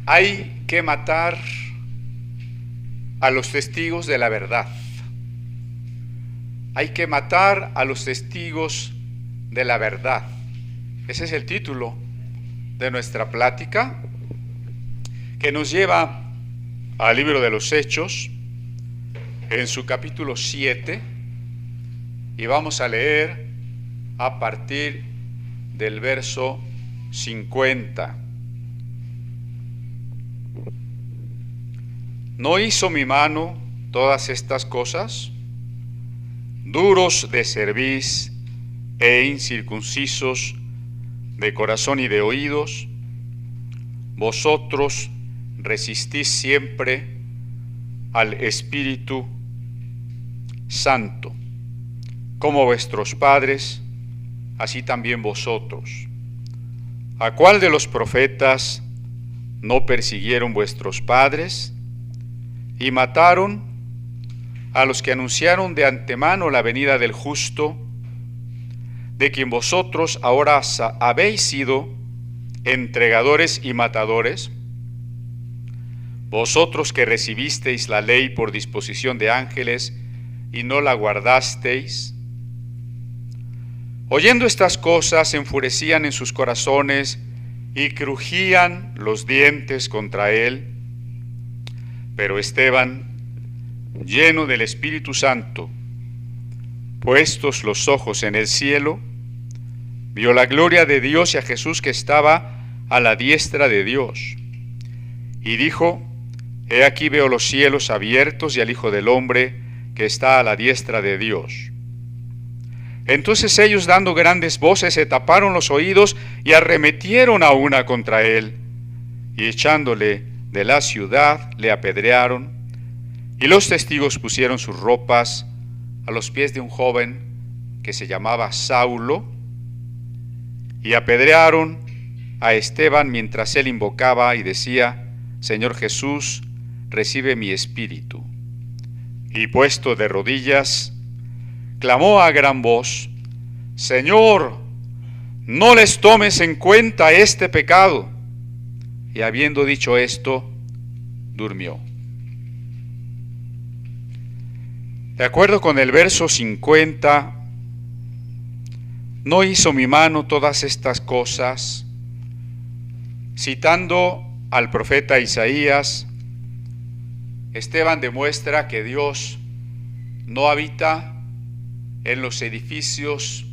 Hay que matar a los testigos de la verdad. Hay que matar a los testigos de la verdad. Ese es el título de nuestra plática, que nos lleva al libro de los Hechos, en su capítulo 7, y vamos a leer a partir del verso 50. ¿No hizo mi mano todas estas cosas? Duros de cerviz e incircuncisos de corazón y de oídos, vosotros resistís siempre al Espíritu Santo, como vuestros padres, así también vosotros. ¿A cuál de los profetas no persiguieron vuestros padres y mataron a los que anunciaron de antemano la venida del justo, de quien vosotros ahora habéis sido entregadores y matadores? Vosotros que recibisteis la ley por disposición de ángeles y no la guardasteis. Oyendo estas cosas, se enfurecían en sus corazones y crujían los dientes contra él. Pero Esteban, lleno del Espíritu Santo, puestos los ojos en el cielo, vio la gloria de Dios y a Jesús que estaba a la diestra de Dios. Y dijo: He aquí veo los cielos abiertos y al Hijo del Hombre que está a la diestra de Dios. Entonces ellos, dando grandes voces, se taparon los oídos y arremetieron a una contra él, y echándole de la ciudad le apedrearon, y los testigos pusieron sus ropas a los pies de un joven que se llamaba Saulo, y apedrearon a Esteban mientras él invocaba y decía: Señor Jesús, recibe mi espíritu. Y puesto de rodillas, clamó a gran voz: Señor, no les tomes en cuenta este pecado. Y habiendo dicho esto, durmió. De acuerdo con el verso 50, ¿no hizo mi mano todas estas cosas? Citando al profeta Isaías, Esteban demuestra que Dios no habita en los edificios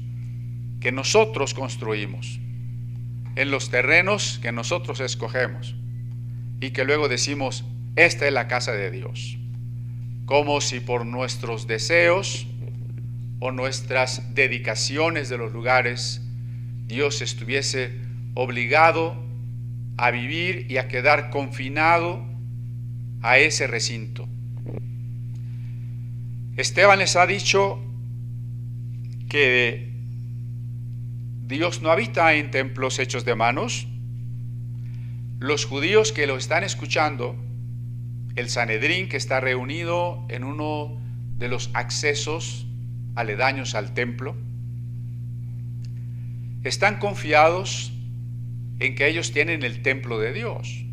que nosotros construimos, en los terrenos que nosotros escogemos y que luego decimos: esta es la casa de Dios, como si por nuestros deseos o nuestras dedicaciones de los lugares Dios estuviese obligado a vivir y a quedar confinado a ese recinto. Esteban les ha dicho que Dios no habita en templos hechos de manos. Los judíos que lo están escuchando, el Sanedrín que está reunido en uno de los accesos aledaños al templo, están confiados en que ellos tienen el templo de Dios.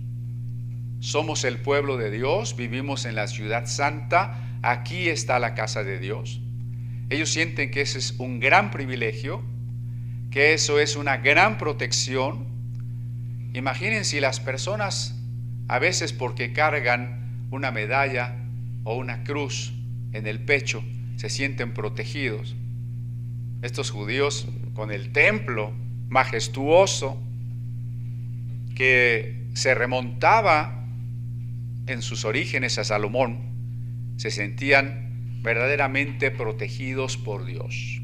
Somos el pueblo de Dios, vivimos en la ciudad santa, aquí está la casa de Dios. Ellos sienten que ese es un gran privilegio, que eso es una gran protección. Imaginen si las personas, a veces porque cargan una medalla o una cruz en el pecho, se sienten protegidos. Estos judíos, con el templo majestuoso que se remontaba en sus orígenes a Salomón, se sentían verdaderamente protegidos por Dios.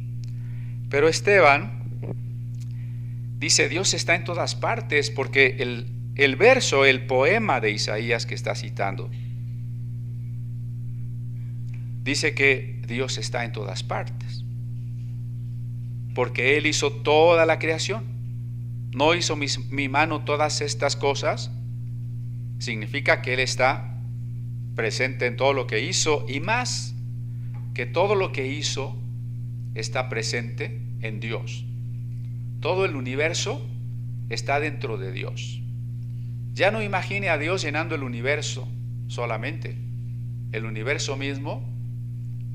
Pero Esteban dice: Dios está en todas partes, porque el verso, el poema de Isaías que está citando, dice que Dios está en todas partes, porque Él hizo toda la creación. No hizo mi mano todas estas cosas, significa que Él está presente en todo lo que hizo, y más que todo lo que hizo, está presente en Dios. Todo el universo está dentro de Dios. Ya no imagine a Dios llenando el universo solamente. El universo mismo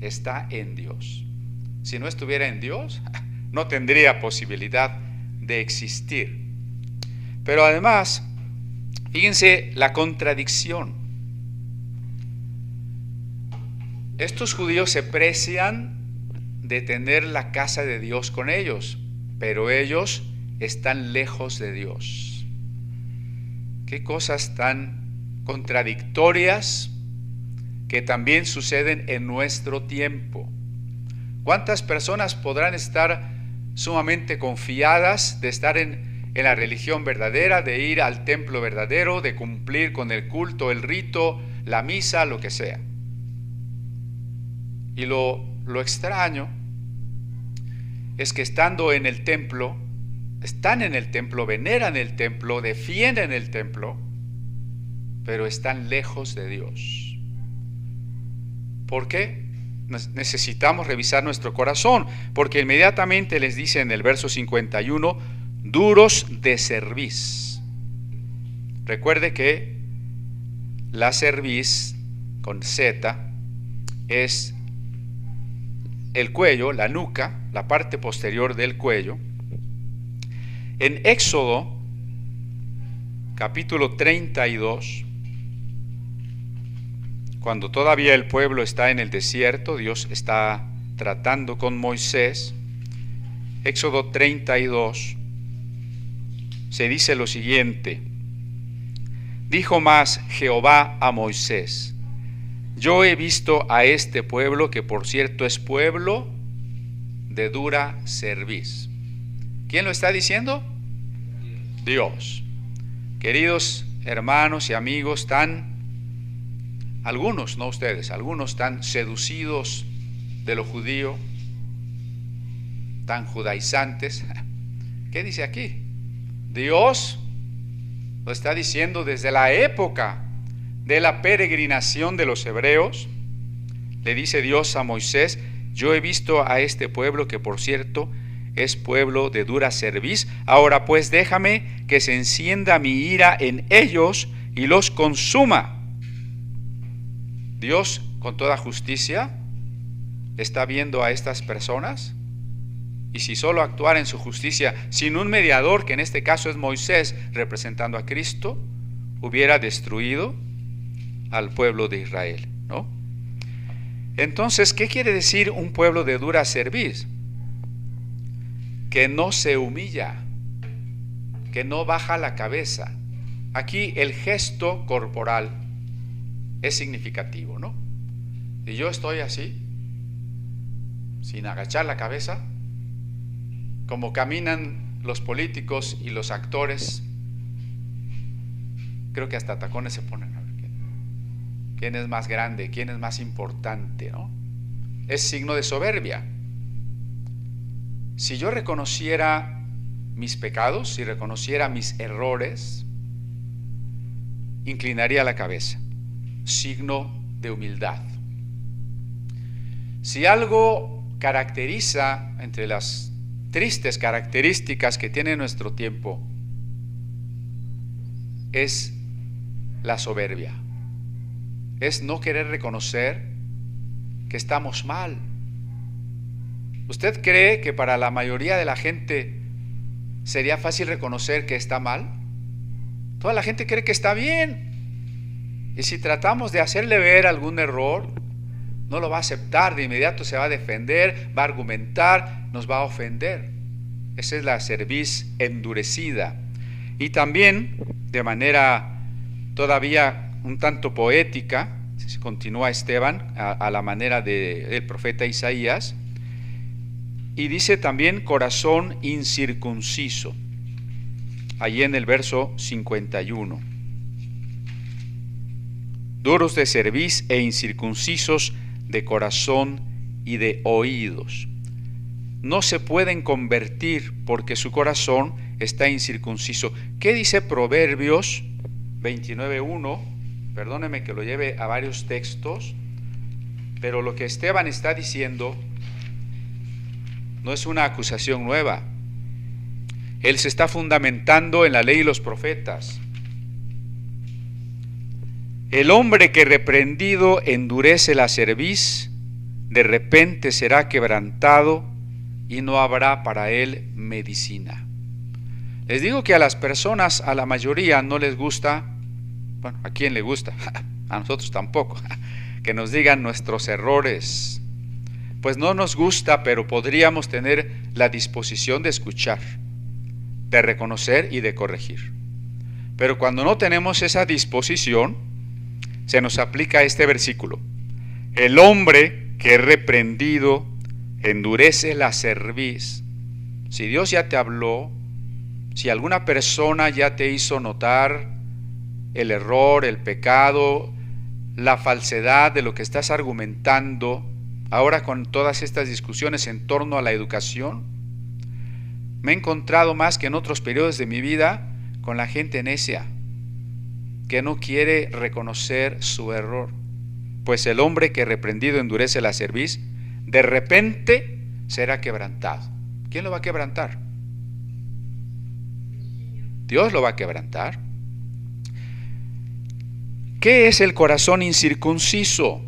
está en Dios. Si no estuviera en Dios, no tendría posibilidad de existir. Pero además, fíjense la contradicción. Estos judíos se precian de tener la casa de Dios con ellos, pero ellos están lejos de Dios. Qué cosas tan contradictorias que también suceden en nuestro tiempo. ¿Cuántas personas podrán estar sumamente confiadas de estar en la religión verdadera, de ir al templo verdadero, de cumplir con el culto, el rito, la misa, lo que sea? Y lo extraño es que estando en el templo, están en el templo, veneran el templo, defienden el templo, pero están lejos de Dios. ¿Por qué? Necesitamos revisar nuestro corazón, porque inmediatamente les dice en el verso 51, duros de cerviz. Recuerde que la cerviz con Z es el cuello, la nuca, la parte posterior del cuello. En Éxodo, capítulo 32, cuando todavía el pueblo está en el desierto, Dios está tratando con Moisés. Éxodo 32, se dice lo siguiente: dijo más Jehová a Moisés: yo he visto a este pueblo, que por cierto es pueblo de dura cerviz. ¿Quién lo está diciendo? Dios. Queridos hermanos y amigos, algunos, no ustedes, algunos tan seducidos de lo judío, tan judaizantes. ¿Qué dice aquí? Dios lo está diciendo desde la época de la peregrinación de los hebreos. Le dice Dios a Moisés: yo he visto a este pueblo, que por cierto es pueblo de dura cerviz. Ahora pues déjame que se encienda mi ira en ellos y los consuma. Dios, con toda justicia, está viendo a estas personas, y si solo actuara en su justicia sin un mediador, que en este caso es Moisés representando a Cristo, hubiera destruido al pueblo de Israel, ¿no? Entonces, ¿qué quiere decir un pueblo de dura cerviz? Que no se humilla, que no baja la cabeza. Aquí el gesto corporal es significativo, ¿no? Y yo estoy así, sin agachar la cabeza, como caminan los políticos y los actores. Creo que hasta tacones se ponen. A ver, ¿quién es más grande? ¿Quién es más importante? ¿No? Es signo de soberbia. Si yo reconociera mis pecados, si reconociera mis errores, inclinaría la cabeza. Signo de humildad. Si algo caracteriza, entre las tristes características que tiene nuestro tiempo, es la soberbia, es no querer reconocer que estamos mal. ¿Usted cree que para la mayoría de la gente sería fácil reconocer que está mal? Toda la gente cree que está bien, y si tratamos de hacerle ver algún error, no lo va a aceptar, de inmediato se va a defender, va a argumentar, nos va a ofender. Esa es la cerviz endurecida. Y también, de manera todavía un tanto poética, continúa Esteban a la manera del profeta Isaías, y dice también corazón incircunciso, allí en el verso 51. Duros de cerviz e incircuncisos de corazón y de oídos. No se pueden convertir porque su corazón está incircunciso. ¿Qué dice Proverbios 29:1? Perdóneme que lo lleve a varios textos, pero lo que Esteban está diciendo no es una acusación nueva. Él se está fundamentando en la ley y los profetas. El hombre que reprendido endurece la cerviz, de repente será quebrantado y no habrá para él medicina. Les digo que a las personas, a la mayoría no les gusta, bueno, ¿a quién le gusta? A nosotros tampoco, que nos digan nuestros errores. Pues no nos gusta, pero podríamos tener la disposición de escuchar, de reconocer y de corregir. Pero cuando no tenemos esa disposición, se nos aplica este versículo. El hombre que es reprendido endurece la cerviz. Si Dios ya te habló, si alguna persona ya te hizo notar el error, el pecado, la falsedad de lo que estás argumentando, ahora con todas estas discusiones en torno a la educación, me he encontrado más que en otros periodos de mi vida con la gente necia, que no quiere reconocer su error. Pues el hombre que reprendido endurece la cerviz, de repente será quebrantado. ¿Quién lo va a quebrantar? Dios lo va a quebrantar. ¿Qué es el corazón incircunciso?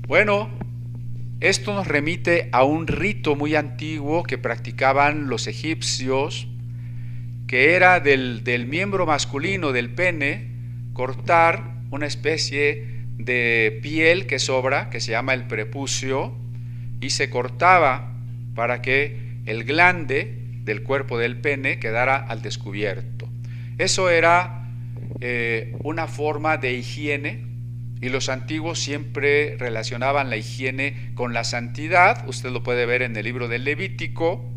Bueno, esto nos remite a un rito muy antiguo que practicaban los egipcios, que era del miembro masculino del pene cortar una especie de piel que sobra, que se llama el prepucio, y se cortaba para que el glande del cuerpo del pene quedara al descubierto. Eso era una forma de higiene, y los antiguos siempre relacionaban la higiene con la santidad. Usted lo puede ver en el libro del Levítico.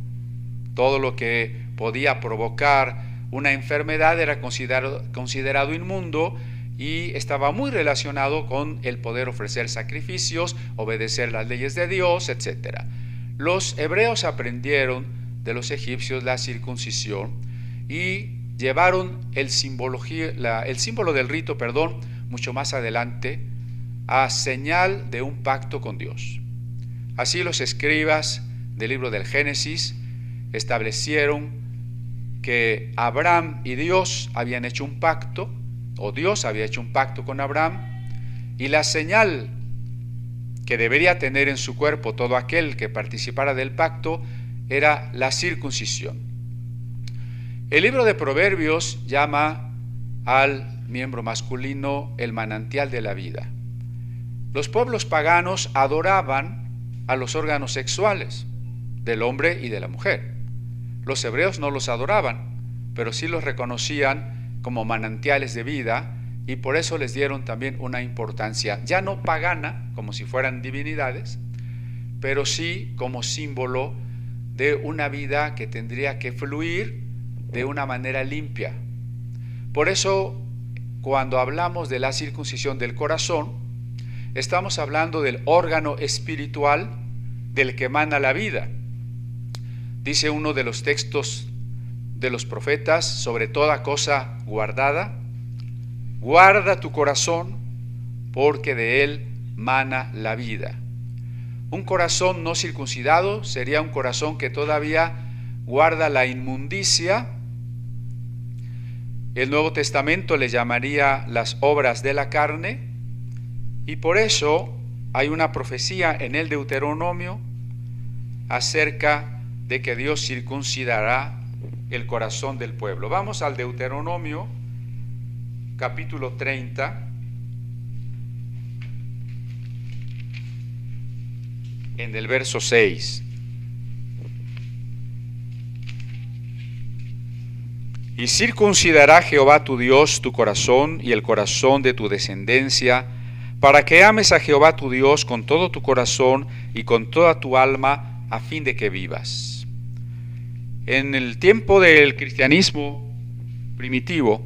Todo lo que podía provocar una enfermedad era considerado inmundo y estaba muy relacionado con el poder ofrecer sacrificios, obedecer las leyes de Dios, etc. Los hebreos aprendieron de los egipcios la circuncisión y llevaron el símbolo del rito, mucho más adelante, a señal de un pacto con Dios. Así los escribas del libro del Génesis establecieron que Abraham y Dios habían hecho un pacto, o Dios había hecho un pacto con Abraham, y la señal que debería tener en su cuerpo todo aquel que participara del pacto era la circuncisión. El libro de Proverbios llama al miembro masculino el manantial de la vida. Los pueblos paganos adoraban a los órganos sexuales del hombre y de la mujer. Los hebreos no los adoraban, pero sí los reconocían como manantiales de vida, y por eso les dieron también una importancia, ya no pagana, como si fueran divinidades, pero sí como símbolo de una vida que tendría que fluir de una manera limpia. Por eso, cuando hablamos de la circuncisión del corazón, estamos hablando del órgano espiritual del que emana la vida. Dice uno de los textos de los profetas: sobre toda cosa guardada, guarda tu corazón, porque de él mana la vida. Un corazón no circuncidado sería un corazón que todavía guarda la inmundicia. El Nuevo Testamento le llamaría las obras de la carne, y por eso hay una profecía en el Deuteronomio acerca de que Dios circuncidará el corazón del pueblo. Vamos al Deuteronomio, capítulo 30, en el verso 6. Y circuncidará Jehová tu Dios tu corazón y el corazón de tu descendencia, para que ames a Jehová tu Dios con todo tu corazón y con toda tu alma, a fin de que vivas. En el tiempo del cristianismo primitivo,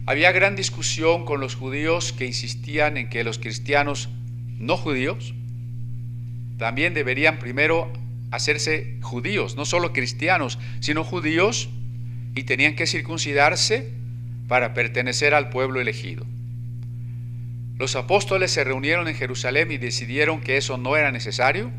había gran discusión con los judíos que insistían en que los cristianos no judíos también deberían primero hacerse judíos, no solo cristianos, sino judíos, y tenían que circuncidarse para pertenecer al pueblo elegido. Los apóstoles se reunieron en Jerusalén y decidieron que eso no era necesario.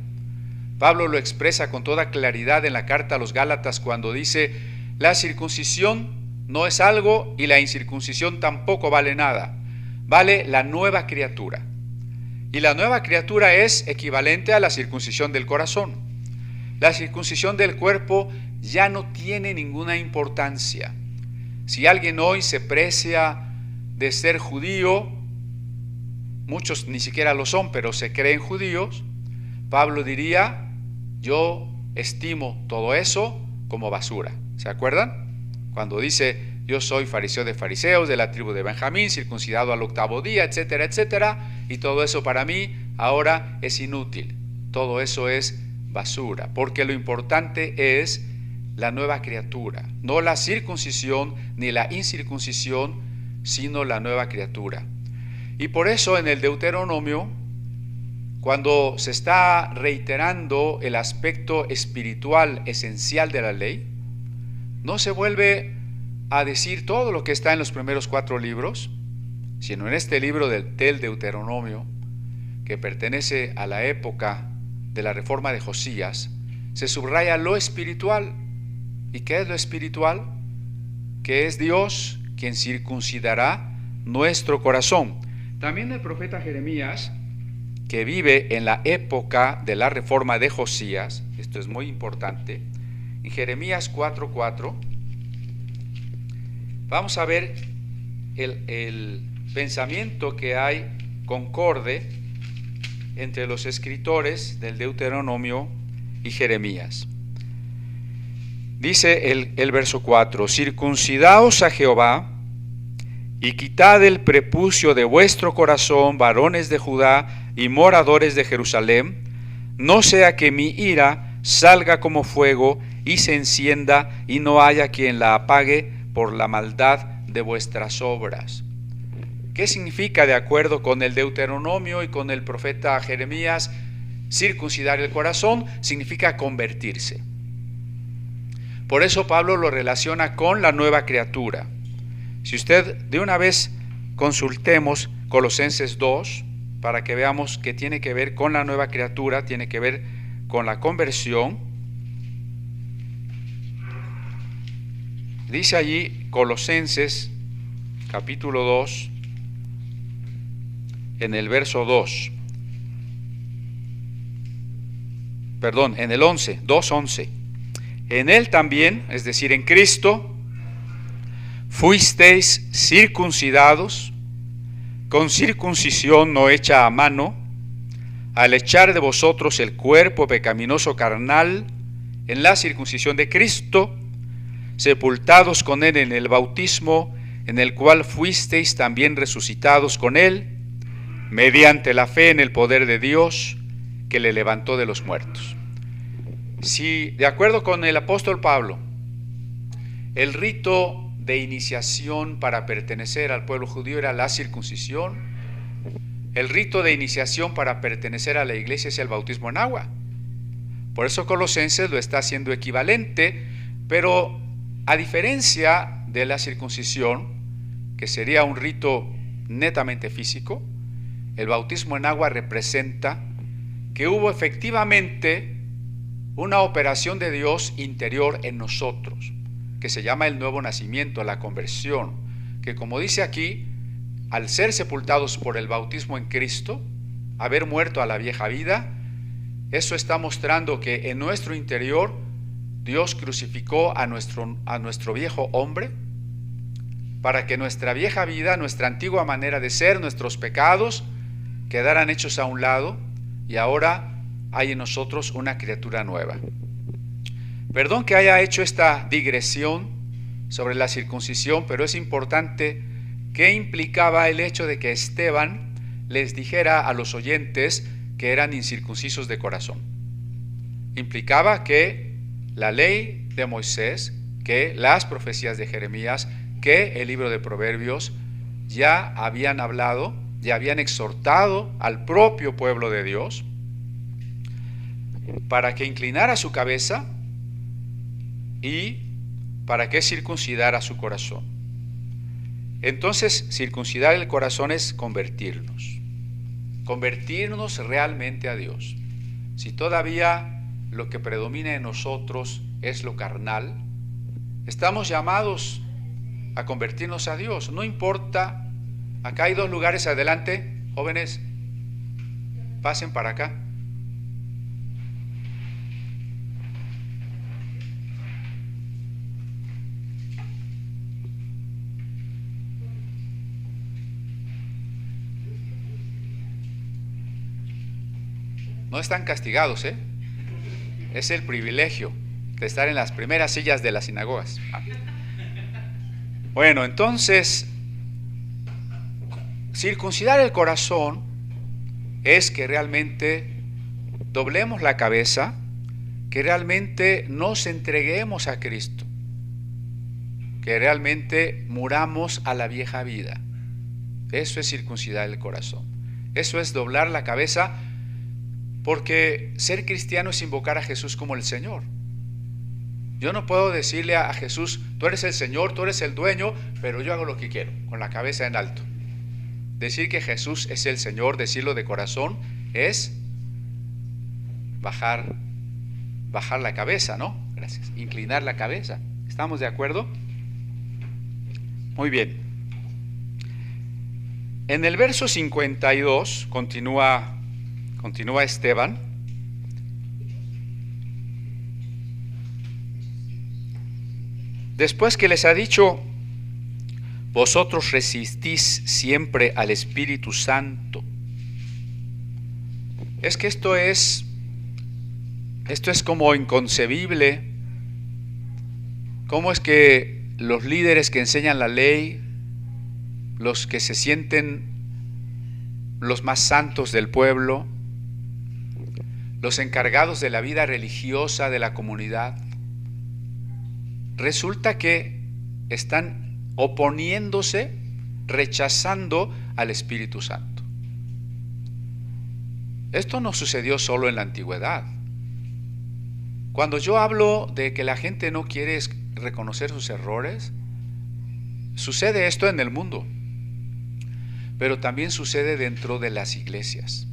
Pablo lo expresa con toda claridad en la carta a los Gálatas cuando dice: la circuncisión no es algo y la incircuncisión tampoco vale nada. Vale la nueva criatura. Y la nueva criatura es equivalente a la circuncisión del corazón. La circuncisión del cuerpo ya no tiene ninguna importancia. Si alguien hoy se precia de ser judío, muchos ni siquiera lo son, pero se creen judíos, Pablo diría, yo estimo todo eso como basura. ¿Se acuerdan? Cuando dice, yo soy fariseo de fariseos, de la tribu de Benjamín, circuncidado al 8º día, etcétera, etcétera, y todo eso para mí ahora es inútil. Todo eso es basura, porque lo importante es la nueva criatura, no la circuncisión ni la incircuncisión, sino la nueva criatura. Y por eso en el Deuteronomio, cuando se está reiterando el aspecto espiritual esencial de la ley, no se vuelve a decir todo lo que está en los primeros 4 libros, sino en este libro del Deuteronomio, que pertenece a la época de la reforma de Josías, se subraya lo espiritual. ¿Y qué es lo espiritual? Que es Dios quien circuncidará nuestro corazón. También el profeta Jeremías, que vive en la época de la reforma de Josías, esto es muy importante, en Jeremías 4:4, vamos a ver el pensamiento que hay concorde entre los escritores del Deuteronomio y Jeremías. Dice el verso 4, circuncidaos a Jehová y quitad el prepucio de vuestro corazón, varones de Judá y moradores de Jerusalén, no sea que mi ira salga como fuego y se encienda y no haya quien la apague por la maldad de vuestras obras. ¿Qué significa, de acuerdo con el Deuteronomio y con el profeta Jeremías, circuncidar el corazón? Significa convertirse. Por eso Pablo lo relaciona con la nueva criatura. Si usted de una vez consultemos Colosenses 2, para que veamos que tiene que ver con la nueva criatura, tiene que ver con la conversión. Dice allí Colosenses capítulo 2, en el verso 2. Perdón, en el 11, 2:11. En él también, es decir, en Cristo, fuisteis circuncidados con circuncisión no hecha a mano, al echar de vosotros el cuerpo pecaminoso carnal en la circuncisión de Cristo, sepultados con él en el bautismo, en el cual fuisteis también resucitados con él, mediante la fe en el poder de Dios que le levantó de los muertos. Si, de acuerdo con el apóstol Pablo, el rito de iniciación para pertenecer al pueblo judío era la circuncisión, el rito de iniciación para pertenecer a la iglesia es el bautismo en agua. Por eso Colosenses lo está haciendo equivalente, pero a diferencia de la circuncisión, que sería un rito netamente físico, el bautismo en agua representa que hubo efectivamente una operación de Dios interior en nosotros, que se llama el nuevo nacimiento, la conversión, que como dice aquí, al ser sepultados por el bautismo en Cristo, haber muerto a la vieja vida, eso está mostrando que en nuestro interior Dios crucificó a nuestro viejo hombre, para que nuestra vieja vida, nuestra antigua manera de ser, nuestros pecados, quedaran hechos a un lado, y ahora hay en nosotros una criatura nueva. Perdón que haya hecho esta digresión sobre la circuncisión, pero es importante que implicaba el hecho de que Esteban les dijera a los oyentes que eran incircuncisos de corazón. Implicaba que la ley de Moisés, que las profecías de Jeremías, que el libro de Proverbios ya habían hablado, ya habían exhortado al propio pueblo de Dios para que inclinara su cabeza y para que circuncidara su corazón. Entonces, circuncidar el corazón es convertirnos realmente a Dios. Si todavía lo que predomina en nosotros es lo carnal, estamos llamados a convertirnos a Dios. No importa, acá hay 2 lugares adelante, jóvenes, pasen para acá. No están castigados, ¿eh? Es el privilegio de estar en las primeras sillas de las sinagogas. Bueno, entonces, circuncidar el corazón es que realmente doblemos la cabeza, que realmente nos entreguemos a Cristo, que realmente muramos a la vieja vida. Eso es circuncidar el corazón. Eso es doblar la cabeza, porque ser cristiano es invocar a Jesús como el Señor. Yo no puedo decirle a Jesús, tú eres el Señor, tú eres el dueño, pero yo hago lo que quiero, con la cabeza en alto. Decir que Jesús es el Señor, decirlo de corazón, es bajar la cabeza, ¿no? Gracias. Inclinar la cabeza. ¿Estamos de acuerdo? Muy bien. En el verso 52 continúa Esteban. Después que les ha dicho, vosotros resistís siempre al Espíritu Santo. Es que esto es como inconcebible. ¿Cómo es que los líderes que enseñan la ley, los que se sienten los más santos del pueblo, los encargados de la vida religiosa de la comunidad, resulta que están oponiéndose, rechazando al Espíritu Santo? Esto no sucedió solo en la antigüedad. Cuando yo hablo de que la gente no quiere reconocer sus errores, sucede esto en el mundo, pero también sucede dentro de las iglesias.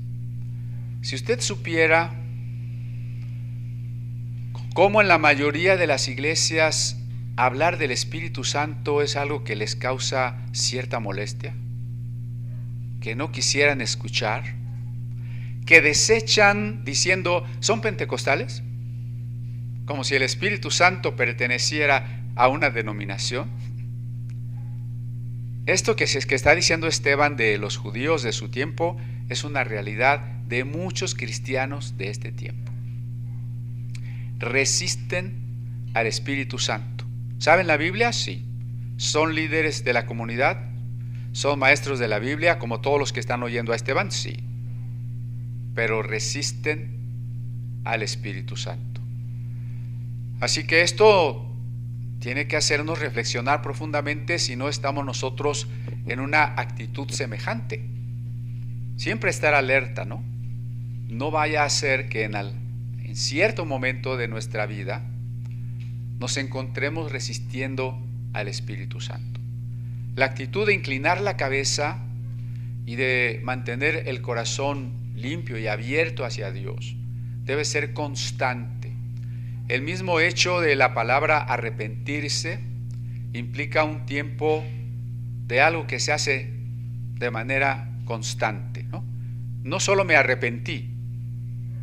Si usted supiera cómo en la mayoría de las iglesias hablar del Espíritu Santo es algo que les causa cierta molestia, que no quisieran escuchar, que desechan diciendo, ¿son pentecostales? Como si el Espíritu Santo perteneciera a una denominación. Esto que está diciendo Esteban de los judíos de su tiempo es una realidad de muchos cristianos de este tiempo. Resisten al Espíritu Santo. ¿Saben la Biblia? Sí. ¿Son líderes de la comunidad? ¿Son maestros de la Biblia como todos los que están oyendo a Esteban? Sí. Pero resisten al Espíritu Santo. Así que esto tiene que hacernos reflexionar profundamente si no estamos nosotros en una actitud semejante. Siempre estar alerta, ¿no? No vaya a ser que en cierto momento de nuestra vida nos encontremos resistiendo al Espíritu Santo. La actitud de inclinar la cabeza y de mantener el corazón limpio y abierto hacia Dios debe ser constante. El mismo hecho de la palabra arrepentirse implica un tiempo de algo que se hace de manera constante, ¿no? No solo me arrepentí,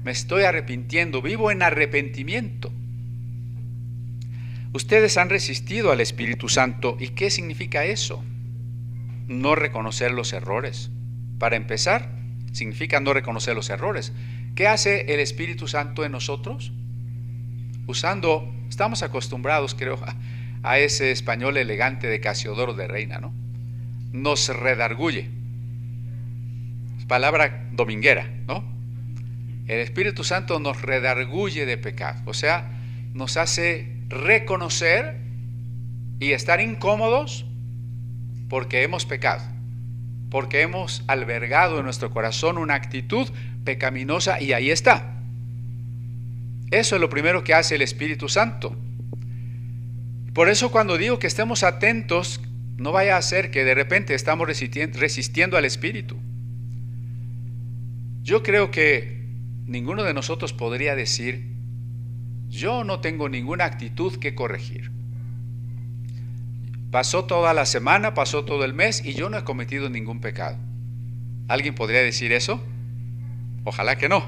me estoy arrepintiendo, vivo en arrepentimiento. Ustedes han resistido al Espíritu Santo. ¿Y qué significa eso? No reconocer los errores. Para empezar, significa no reconocer los errores. ¿Qué hace el Espíritu Santo en nosotros? Estamos acostumbrados, creo, a ese español elegante de Casiodoro de Reina, ¿no? Nos redarguye. Es palabra dominguera, ¿no? El Espíritu Santo nos redarguye de pecado, o sea, nos hace reconocer y estar incómodos porque hemos pecado, porque hemos albergado en nuestro corazón una actitud pecaminosa y ahí está. Eso es lo primero que hace el Espíritu Santo. Por eso cuando digo que estemos atentos, no vaya a ser que de repente estamos resistiendo al Espíritu. Yo creo que ninguno de nosotros podría decir, yo no tengo ninguna actitud que corregir. Pasó toda la semana, pasó todo el mes y yo no he cometido ningún pecado. ¿Alguien podría decir eso? Ojalá que no.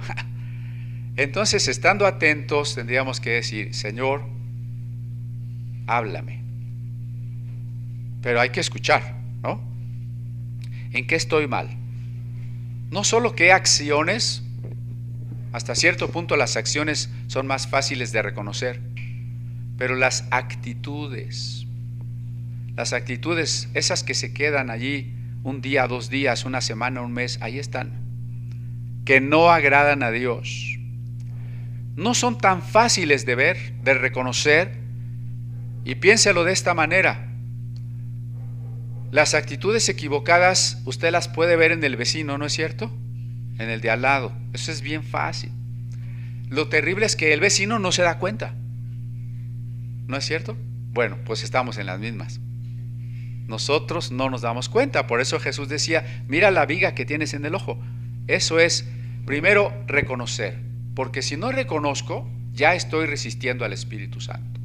Entonces, estando atentos, tendríamos que decir: Señor, háblame. Pero hay que escuchar, ¿no? ¿En qué estoy mal? No solo qué acciones, hasta cierto punto las acciones son más fáciles de reconocer, pero las actitudes, esas que se quedan allí un día, 2 días, una semana, un mes, ahí están, que no agradan a Dios. No son tan fáciles de ver, de reconocer, y piénselo de esta manera. Las actitudes equivocadas usted las puede ver en el vecino, ¿no es cierto? En el de al lado. Eso es bien fácil. Lo terrible es que el vecino no se da cuenta. ¿No es cierto? Bueno, pues estamos en las mismas. Nosotros no nos damos cuenta. Por eso Jesús decía: mira la viga que tienes en el ojo. Eso es, primero, reconocer. Porque si no reconozco, ya estoy resistiendo al Espíritu Santo.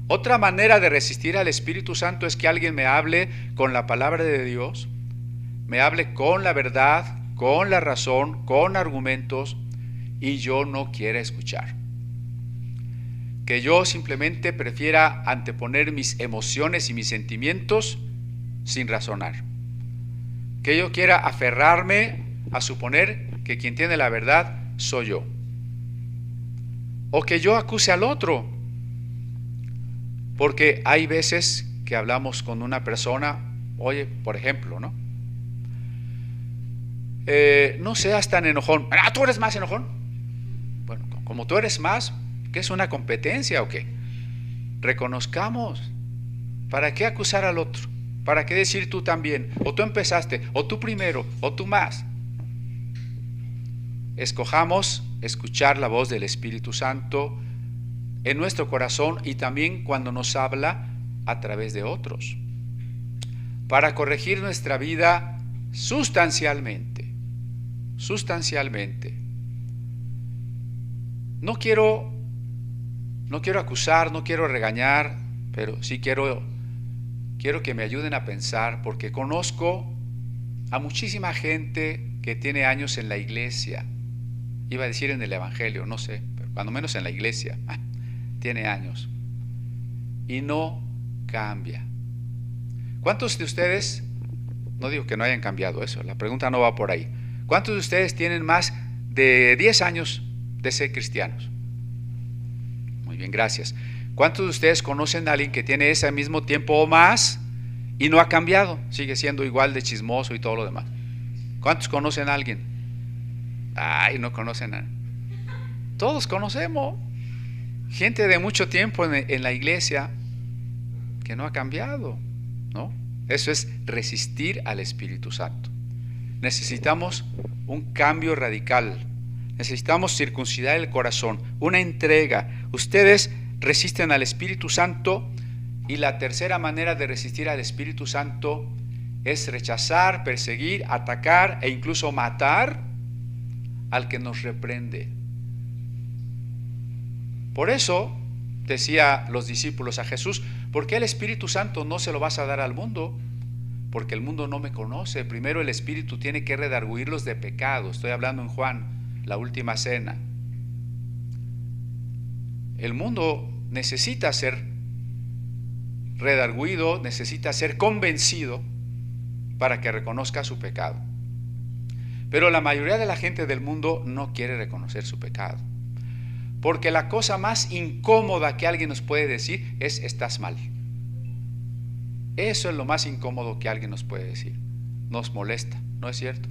Otra manera de resistir al Espíritu Santo es que alguien me hable con la palabra de Dios, me hable con la verdad, con la razón, con argumentos, y yo no quiera escuchar. Que yo simplemente prefiera anteponer mis emociones y mis sentimientos sin razonar. Que yo quiera aferrarme a suponer que quien tiene la verdad soy yo. O que yo acuse al otro. Porque hay veces que hablamos con una persona, oye, por ejemplo, ¿no? No seas tan enojón. Ah, ¿tú eres más enojón? Bueno, como tú eres más, ¿qué es una competencia o qué? Reconozcamos. ¿Para qué acusar al otro? ¿Para qué decir tú también? O tú empezaste, o tú primero, o tú más. Escojamos escuchar la voz del Espíritu Santo en nuestro corazón y también cuando nos habla a través de otros, para corregir nuestra vida sustancialmente. No quiero acusar, no quiero regañar, pero sí quiero que me ayuden a pensar, porque conozco a muchísima gente que tiene años en la iglesia. Iba a decir en el evangelio, no sé, pero cuando menos en la iglesia. Tiene años y no cambia. ¿Cuántos de ustedes, no digo que no hayan cambiado eso, la pregunta no va por ahí, cuántos de ustedes tienen más de 10 años de ser cristianos? Muy bien, gracias. ¿Cuántos de ustedes conocen a alguien que tiene ese mismo tiempo o más y no ha cambiado? Sigue siendo igual de chismoso y todo lo demás. ¿Cuántos conocen a alguien? Ay, no conocen a nadie. Todos conocemos gente de mucho tiempo en la iglesia que no ha cambiado, ¿no? Eso es resistir al Espíritu Santo. Necesitamos un cambio radical. Necesitamos circuncidar el corazón, una entrega. Ustedes resisten al Espíritu Santo, y la tercera manera de resistir al Espíritu Santo es rechazar, perseguir, atacar e incluso matar al que nos reprende. Por eso decía los discípulos a Jesús: ¿por qué el Espíritu Santo no se lo vas a dar al mundo? Porque el mundo no me conoce. Primero el Espíritu tiene que redarguirlos de pecado. Estoy hablando en Juan, la última cena. El mundo necesita ser redarguido, necesita ser convencido para que reconozca su pecado. Pero la mayoría de la gente del mundo no quiere reconocer su pecado. Porque la cosa más incómoda que alguien nos puede decir es: estás mal. Eso es lo más incómodo que alguien nos puede decir. Nos molesta, ¿no es cierto?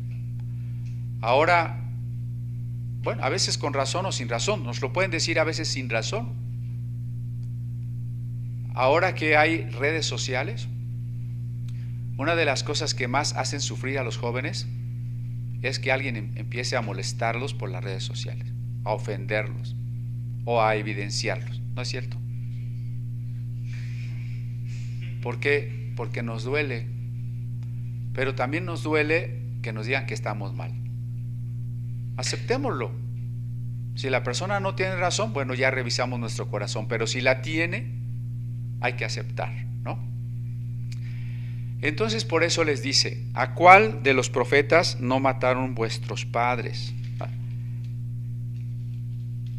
Ahora, bueno, a veces con razón o sin razón, nos lo pueden decir a veces sin razón. Ahora que hay redes sociales, una de las cosas que más hacen sufrir a los jóvenes es que alguien empiece a molestarlos por las redes sociales, a ofenderlos o a evidenciarlos, ¿no es cierto? ¿Por qué? Porque nos duele, pero también nos duele que nos digan que estamos mal. Aceptémoslo. Si la persona no tiene razón, bueno, ya revisamos nuestro corazón, pero si la tiene, hay que aceptar, ¿no? Entonces por eso les dice, ¿a cuál de los profetas no mataron vuestros padres?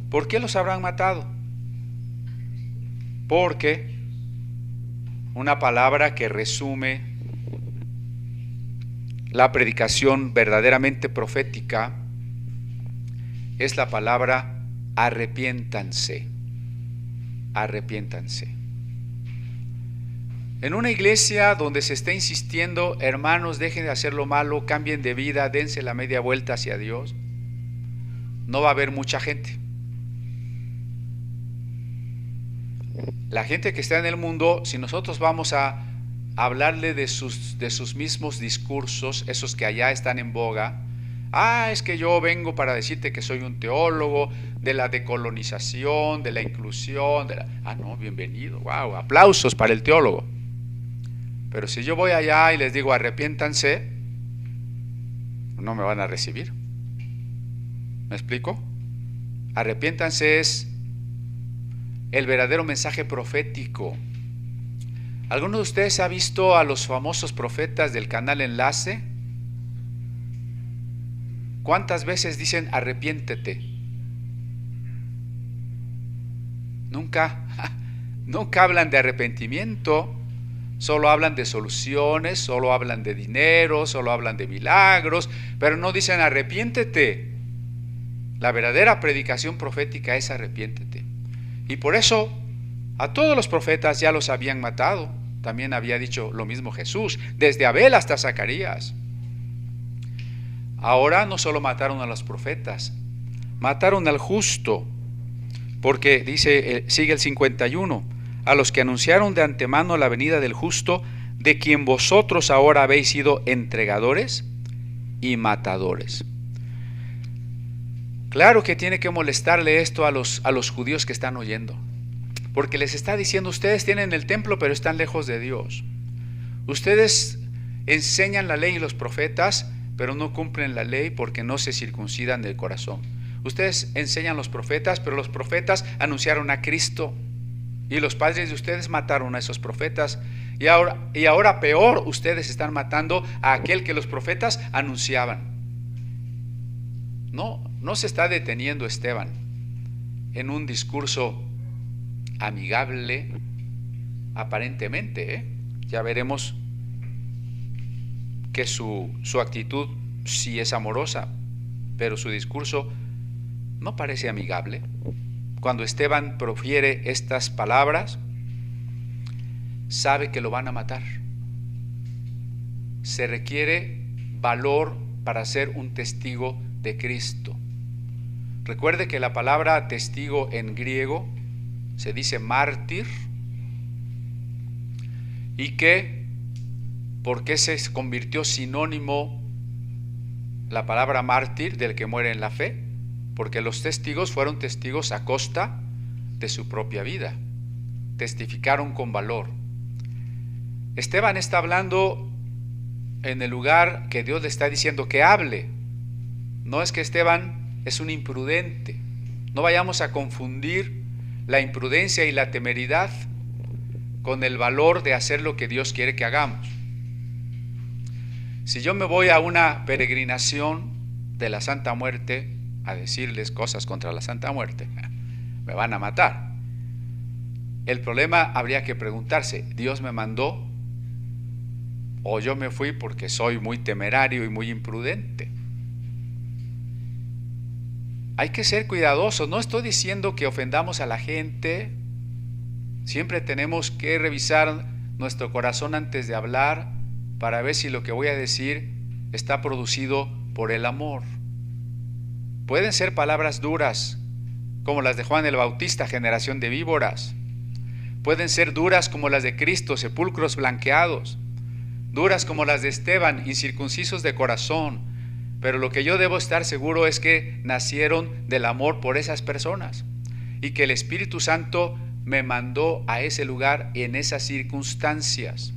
¿Por qué los habrán matado? Porque una palabra que resume la predicación verdaderamente profética es la palabra arrepiéntanse. Arrepiéntanse. En una iglesia donde se está insistiendo, hermanos, dejen de hacer lo malo, cambien de vida, dense la media vuelta hacia Dios, no va a haber mucha gente. La gente que está en el mundo, si nosotros vamos a hablarle de sus mismos discursos, esos que allá están en boga, es que yo vengo para decirte que soy un teólogo de la decolonización, de la inclusión, no, bienvenido, wow, aplausos para el teólogo. Pero si yo voy allá y les digo arrepiéntanse, no me van a recibir. ¿Me explico? Arrepiéntanse es el verdadero mensaje profético. ¿Alguno de ustedes ha visto a los famosos profetas del canal Enlace? ¿Cuántas veces dicen arrepiéntete? Nunca hablan de arrepentimiento, solo hablan de soluciones, solo hablan de dinero, solo hablan de milagros, pero no dicen arrepiéntete. La verdadera predicación profética es arrepiéntete. Y por eso a todos los profetas ya los habían matado. También había dicho lo mismo Jesús, desde Abel hasta Zacarías. Ahora no solo mataron a los profetas, mataron al justo, porque dice, sigue el 51, a los que anunciaron de antemano la venida del justo, de quien vosotros ahora habéis sido entregadores y matadores. Claro que tiene que molestarle esto a los judíos que están oyendo, porque les está diciendo, ustedes tienen el templo pero están lejos de Dios. Ustedes enseñan la ley y los profetas, pero no cumplen la ley porque no se circuncidan del corazón. Ustedes enseñan los profetas, pero los profetas anunciaron a Cristo, y los padres de ustedes mataron a esos profetas, y ahora peor, ustedes están matando a aquel que los profetas anunciaban. No se está deteniendo Esteban en un discurso amigable, aparentemente, ya veremos que su actitud sí es amorosa, pero su discurso no parece amigable. Cuando Esteban profiere estas palabras, sabe que lo van a matar. Se requiere valor para ser un testigo de Cristo. Recuerde que la palabra testigo en griego se dice mártir, y que ¿por qué se convirtió sinónimo la palabra mártir del que muere en la fe? Porque los testigos fueron testigos a costa de su propia vida, testificaron con valor. Esteban está hablando en el lugar que Dios le está diciendo que hable. No es que Esteban es un imprudente. No vayamos a confundir la imprudencia y la temeridad con el valor de hacer lo que Dios quiere que hagamos. Si yo me voy a una peregrinación de la Santa Muerte a decirles cosas contra la Santa Muerte, me van a matar. El problema habría que preguntarse, ¿Dios me mandó? ¿O yo me fui porque soy muy temerario y muy imprudente? Hay que ser cuidadosos. No estoy diciendo que ofendamos a la gente. Siempre tenemos que revisar nuestro corazón antes de hablar para ver si lo que voy a decir está producido por el amor. Pueden ser palabras duras, como las de Juan el Bautista, generación de víboras. Pueden ser duras como las de Cristo, sepulcros blanqueados. Duras como las de Esteban, incircuncisos de corazón. Pero lo que yo debo estar seguro es que nacieron del amor por esas personas y que el Espíritu Santo me mandó a ese lugar en esas circunstancias.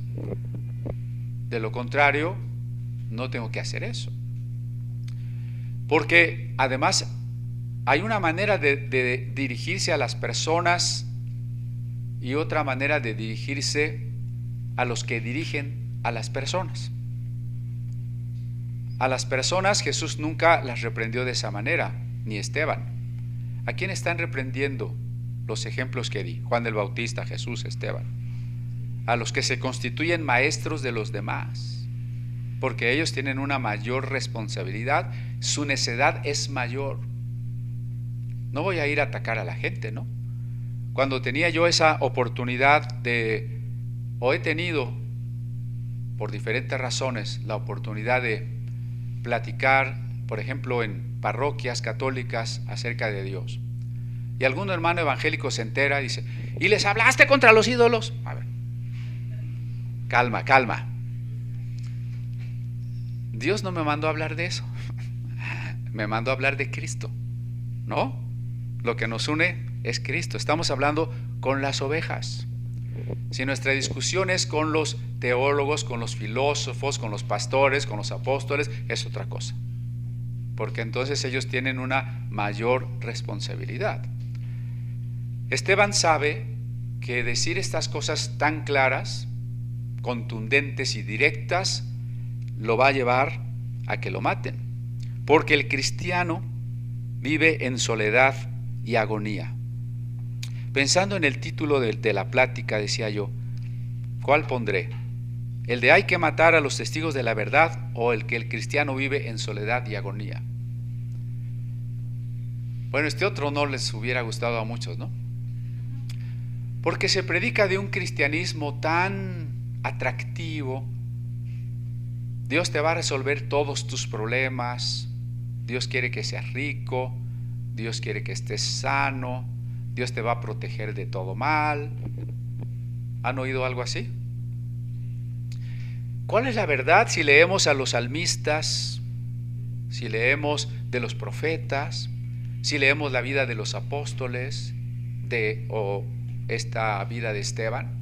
De lo contrario, no tengo que hacer eso. Porque además hay una manera de dirigirse a las personas y otra manera de dirigirse a los que dirigen a las personas. A las personas Jesús nunca las reprendió de esa manera, ni Esteban. ¿A quién están reprendiendo los ejemplos que di? Juan el Bautista, Jesús, Esteban. A los que se constituyen maestros de los demás, porque ellos tienen una mayor responsabilidad, su necedad es mayor. No voy a ir a atacar a la gente, ¿no? Cuando tenía yo esa oportunidad o he tenido, por diferentes razones, la oportunidad de platicar, por ejemplo, en parroquias católicas acerca de Dios. Y algún hermano evangélico se entera y dice, ¿y les hablaste contra los ídolos? A ver, calma, calma. Dios no me mandó a hablar de eso. Me mandó a hablar de Cristo, ¿no? Lo que nos une es Cristo. Estamos hablando con las ovejas. Si nuestra discusión es con los teólogos, con los filósofos, con los pastores, con los apóstoles, es otra cosa. Porque entonces ellos tienen una mayor responsabilidad. Esteban sabe que decir estas cosas tan claras, contundentes y directas, lo va a llevar a que lo maten. Porque el cristiano vive en soledad y agonía. Pensando en el título de la plática, decía yo, ¿cuál pondré? ¿El de hay que matar a los testigos de la verdad o el que el cristiano vive en soledad y agonía? Bueno, este otro no les hubiera gustado a muchos, ¿no? Porque se predica de un cristianismo tan atractivo. Dios te va a resolver todos tus problemas. Dios quiere que seas rico. Dios quiere que estés sano. Dios te va a proteger de todo mal. ¿Han oído algo así? ¿Cuál es la verdad si leemos a los salmistas? Si leemos de los profetas, si leemos la vida de los apóstoles o esta vida de Esteban.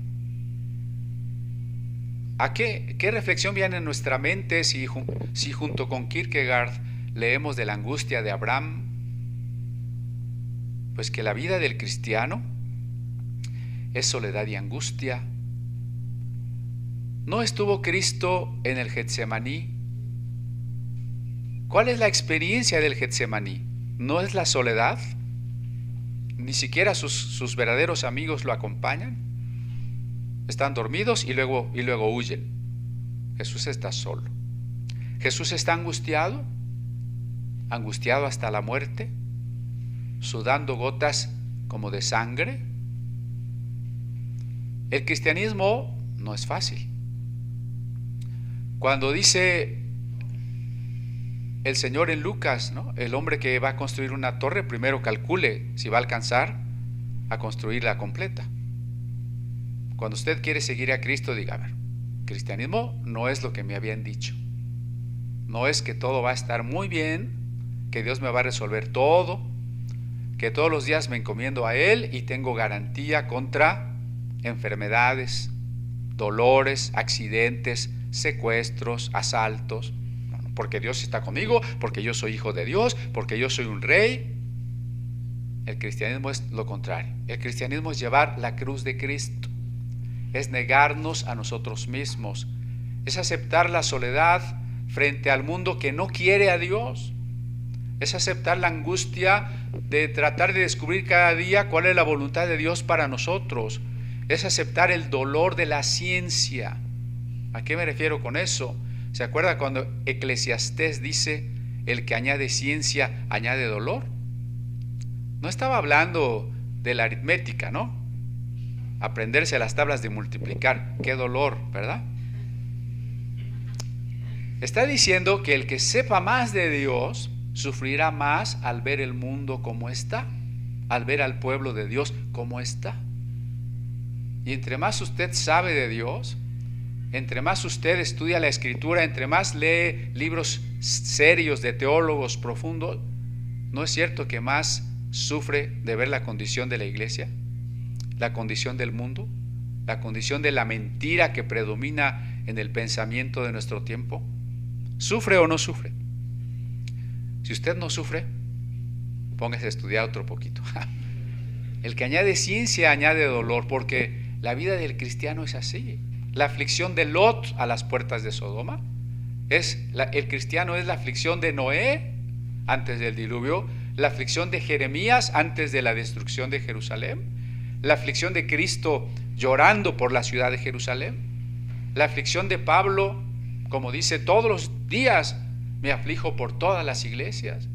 ¿A qué reflexión viene en nuestra mente si junto con Kierkegaard leemos de la angustia de Abraham? Pues que la vida del cristiano es soledad y angustia. ¿No estuvo Cristo en el Getsemaní? ¿Cuál es la experiencia del Getsemaní? ¿No es la soledad? Ni siquiera sus verdaderos amigos lo acompañan. Están dormidos y luego huyen. Jesús está solo. Jesús está angustiado hasta la muerte, sudando gotas como de sangre. El cristianismo no es fácil. Cuando dice el Señor en Lucas, ¿no? El hombre que va a construir una torre primero calcule si va a alcanzar a construirla completa. Cuando usted quiere seguir a Cristo, diga, a ver, cristianismo no es lo que me habían dicho. No es que todo va a estar muy bien, que Dios me va a resolver todo, que todos los días me encomiendo a Él y tengo garantía contra enfermedades, dolores, accidentes, secuestros, asaltos, porque Dios está conmigo, porque yo soy hijo de Dios, porque yo soy un rey. El cristianismo es lo contrario. El cristianismo es llevar la cruz de Cristo, es negarnos a nosotros mismos, es aceptar la soledad frente al mundo que no quiere a Dios. Es aceptar la angustia de tratar de descubrir cada día cuál es la voluntad de Dios para nosotros. Es aceptar el dolor de la ciencia. ¿A qué me refiero con eso? ¿Se acuerda cuando Eclesiastés dice, el que añade ciencia añade dolor? No estaba hablando de la aritmética, ¿no? Aprenderse las tablas de multiplicar. Qué dolor, ¿verdad? Está diciendo que el que sepa más de Dios sufrirá más al ver el mundo como está, al ver al pueblo de Dios como está. Y entre más usted sabe de Dios, entre más usted estudia la Escritura, entre más lee libros serios de teólogos profundos, ¿no es cierto que más sufre de ver la condición de la iglesia, la condición del mundo, la condición de la mentira que predomina en el pensamiento de nuestro tiempo? ¿Sufre o no sufre? Si usted no sufre, póngase a estudiar otro poquito. El que añade ciencia añade dolor, porque la vida del cristiano es así. la aflicción de Lot a las puertas de Sodoma. El cristiano es la aflicción de Noé antes del diluvio, la aflicción de Jeremías antes de la destrucción de Jerusalén, la aflicción de Cristo llorando por la ciudad de Jerusalén, la aflicción de Pablo, como dice, todos los días me aflijo por todas las iglesias.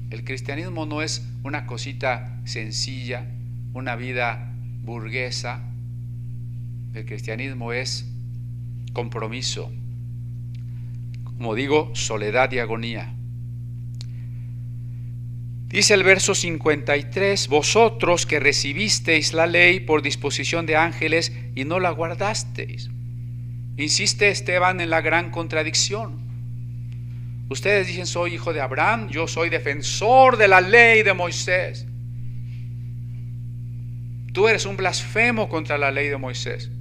El cristianismo no es una cosita sencilla, una vida burguesa. El cristianismo es compromiso, como digo, soledad y agonía. Dice el verso 53, vosotros que recibisteis la ley por disposición de ángeles y no la guardasteis. Insiste Esteban en la gran contradicción. Ustedes dicen, soy hijo de Abraham, yo soy defensor de la ley de Moisés. Tú eres un blasfemo contra la ley de Moisés.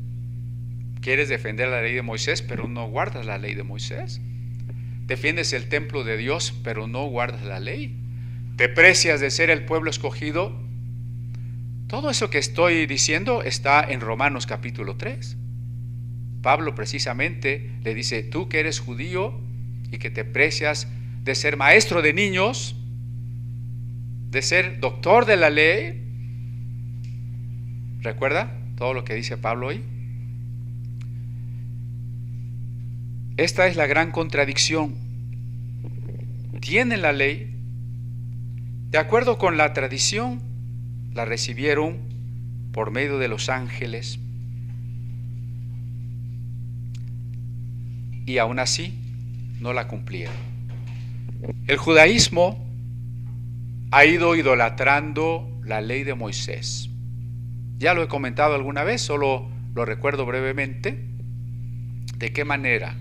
Quieres defender la ley de Moisés, pero no guardas la ley de Moisés. Defiendes el templo de Dios, pero no guardas la ley. Te precias de ser el pueblo escogido. Todo eso que estoy diciendo está en Romanos capítulo 3. Pablo precisamente le dice, tú que eres judío y que te precias de ser maestro de niños, de ser doctor de la ley. ¿Recuerda todo lo que dice Pablo hoy? Esta es la gran contradicción. Tienen la ley, de acuerdo con la tradición, la recibieron por medio de los ángeles, y aún así no la cumplieron. El judaísmo ha ido idolatrando la ley de Moisés. Ya lo he comentado alguna vez, solo lo recuerdo brevemente. ¿De qué manera?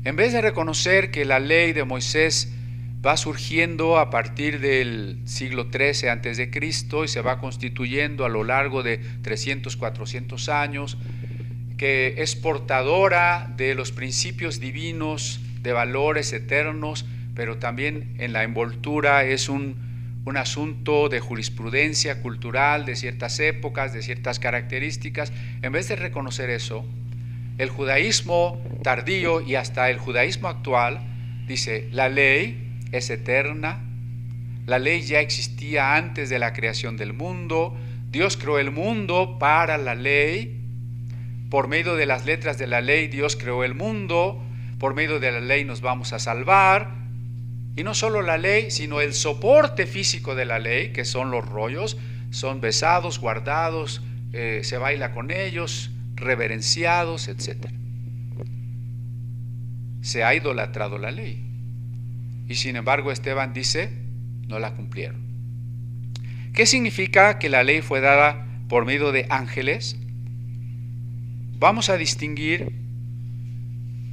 En vez de reconocer que la ley de Moisés va surgiendo a partir del siglo XIII antes de Cristo y se va constituyendo a lo largo de 300, 400 años, que es portadora de los principios divinos, de valores eternos, pero también en la envoltura es un asunto de jurisprudencia cultural de ciertas épocas, de ciertas características. En vez de reconocer eso, el judaísmo tardío y hasta el judaísmo actual dice, la ley es eterna, la ley ya existía antes de la creación del mundo, Dios creó el mundo para la ley, por medio de las letras de la ley Dios creó el mundo, por medio de la ley nos vamos a salvar, y no solo la ley, sino el soporte físico de la ley, que son los rollos, son besados, guardados, se baila con ellos, reverenciados, etc. Se ha idolatrado la ley. Y sin embargo Esteban dice, no la cumplieron. ¿Qué significa que la ley fue dada por medio de ángeles? Vamos a distinguir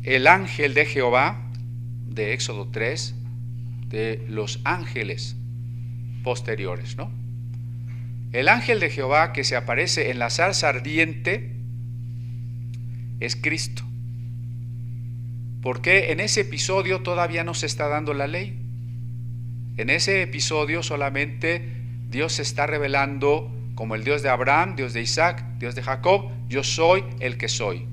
el ángel de Jehová, de Éxodo 3, de los ángeles posteriores, ¿no? El ángel de Jehová que se aparece en la zarza ardiente es Cristo. Porque en ese episodio todavía no se está dando la ley. En ese episodio solamente Dios se está revelando como el Dios de Abraham, Dios de Isaac, Dios de Jacob. Yo soy el que soy.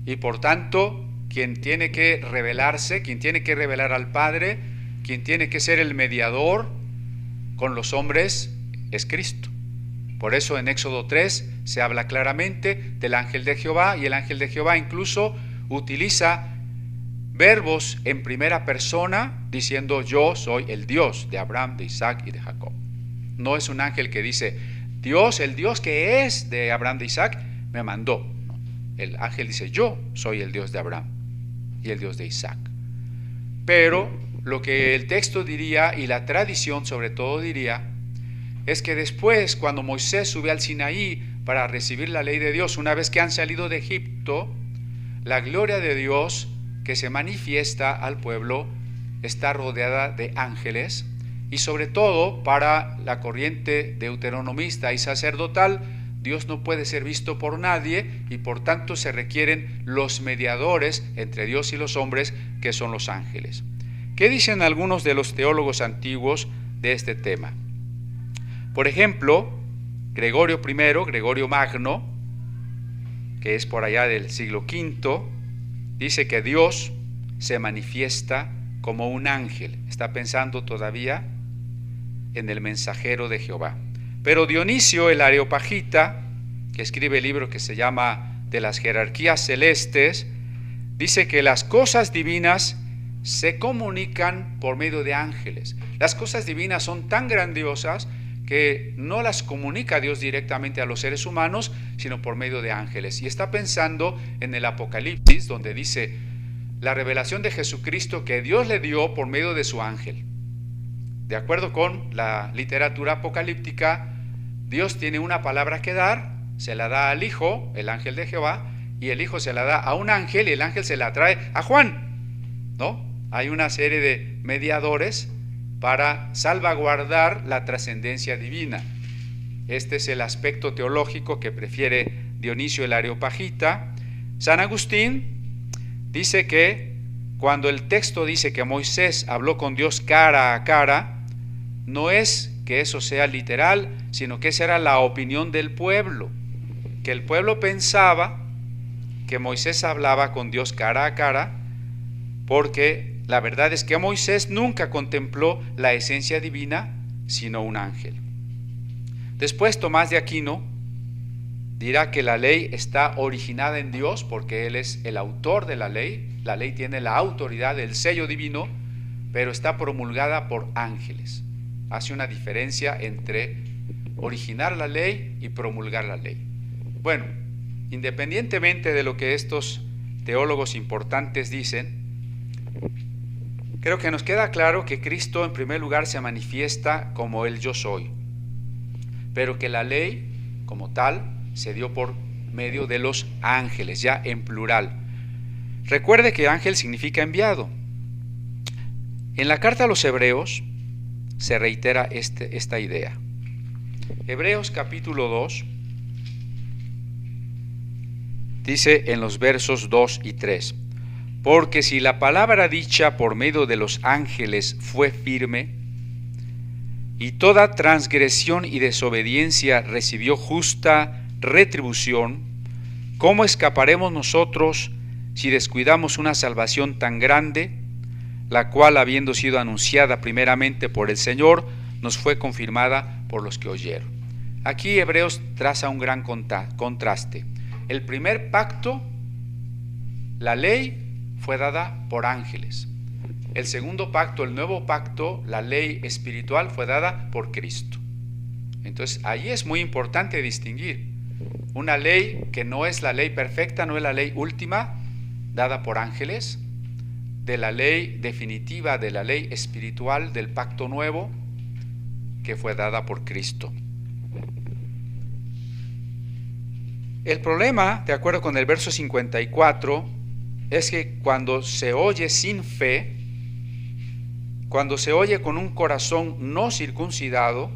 Y por tanto, quien tiene que revelarse, quien tiene que revelar al Padre, quien tiene que ser el mediador con los hombres es Cristo. Por eso en Éxodo 3 se habla claramente del ángel de Jehová, y el ángel de Jehová incluso utiliza verbos en primera persona diciendo yo soy el Dios de Abraham, de Isaac y de Jacob. No es un ángel que dice Dios, el Dios que es de Abraham, de Isaac, me mandó. No. El ángel dice yo soy el Dios de Abraham y el Dios de Isaac. Pero lo que el texto diría, y la tradición sobre todo diría, es que después, cuando Moisés sube al Sinaí para recibir la ley de Dios, una vez que han salido de Egipto, la gloria de Dios que se manifiesta al pueblo está rodeada de ángeles, y sobre todo para la corriente deuteronomista y sacerdotal, Dios no puede ser visto por nadie, y por tanto se requieren los mediadores entre Dios y los hombres, que son los ángeles. ¿Qué dicen algunos de los teólogos antiguos de este tema? Por ejemplo, Gregorio I, Gregorio Magno, que es por allá del siglo V, dice que Dios se manifiesta como un ángel. Está pensando todavía en el mensajero de Jehová. Pero Dionisio el Areopagita, que escribe el libro que se llama De las jerarquías celestes, dice que las cosas divinas se comunican por medio de ángeles. Las cosas divinas son tan grandiosas que no las comunica Dios directamente a los seres humanos, sino por medio de ángeles. Y está pensando en el Apocalipsis, donde dice la revelación de Jesucristo que Dios le dio por medio de su ángel. De acuerdo con la literatura apocalíptica, Dios tiene una palabra que dar, se la da al Hijo, el ángel de Jehová, y el Hijo se la da a un ángel y el ángel se la trae a Juan, ¿no? Hay una serie de mediadores para salvaguardar la trascendencia divina. Este es el aspecto teológico que prefiere Dionisio el Areopagita. San Agustín dice que cuando el texto dice que Moisés habló con Dios cara a cara, no es que eso sea literal, sino que esa era la opinión del pueblo, que el pueblo pensaba que Moisés hablaba con Dios cara a cara, porque la verdad es que Moisés nunca contempló la esencia divina, sino un ángel. Después Tomás de Aquino dirá que la ley está originada en Dios, porque Él es el autor de la ley. La ley tiene la autoridad, el sello divino, pero está promulgada por ángeles. Hace una diferencia entre originar la ley y promulgar la ley. Bueno, independientemente de lo que estos teólogos importantes dicen, creo que nos queda claro que Cristo en primer lugar se manifiesta como el yo soy, pero que la ley como tal se dio por medio de los ángeles, ya en plural. Recuerde que ángel significa enviado. En la carta a los Hebreos se reitera esta idea. Hebreos capítulo 2 dice en los versos 2 y 3: porque si la palabra dicha por medio de los ángeles fue firme, y toda transgresión y desobediencia recibió justa retribución, ¿cómo escaparemos nosotros si descuidamos una salvación tan grande, la cual, habiendo sido anunciada primeramente por el Señor, nos fue confirmada por los que oyeron? Aquí Hebreos traza un gran contraste. El primer pacto, la ley, fue dada por ángeles. El segundo pacto, el nuevo pacto, la ley espiritual, fue dada por Cristo. Entonces, ahí es muy importante distinguir una ley que no es la ley perfecta, no es la ley última, dada por ángeles, de la ley definitiva, de la ley espiritual, del pacto nuevo, que fue dada por Cristo. El problema, de acuerdo con el verso 54, es que cuando se oye sin fe, cuando se oye con un corazón no circuncidado,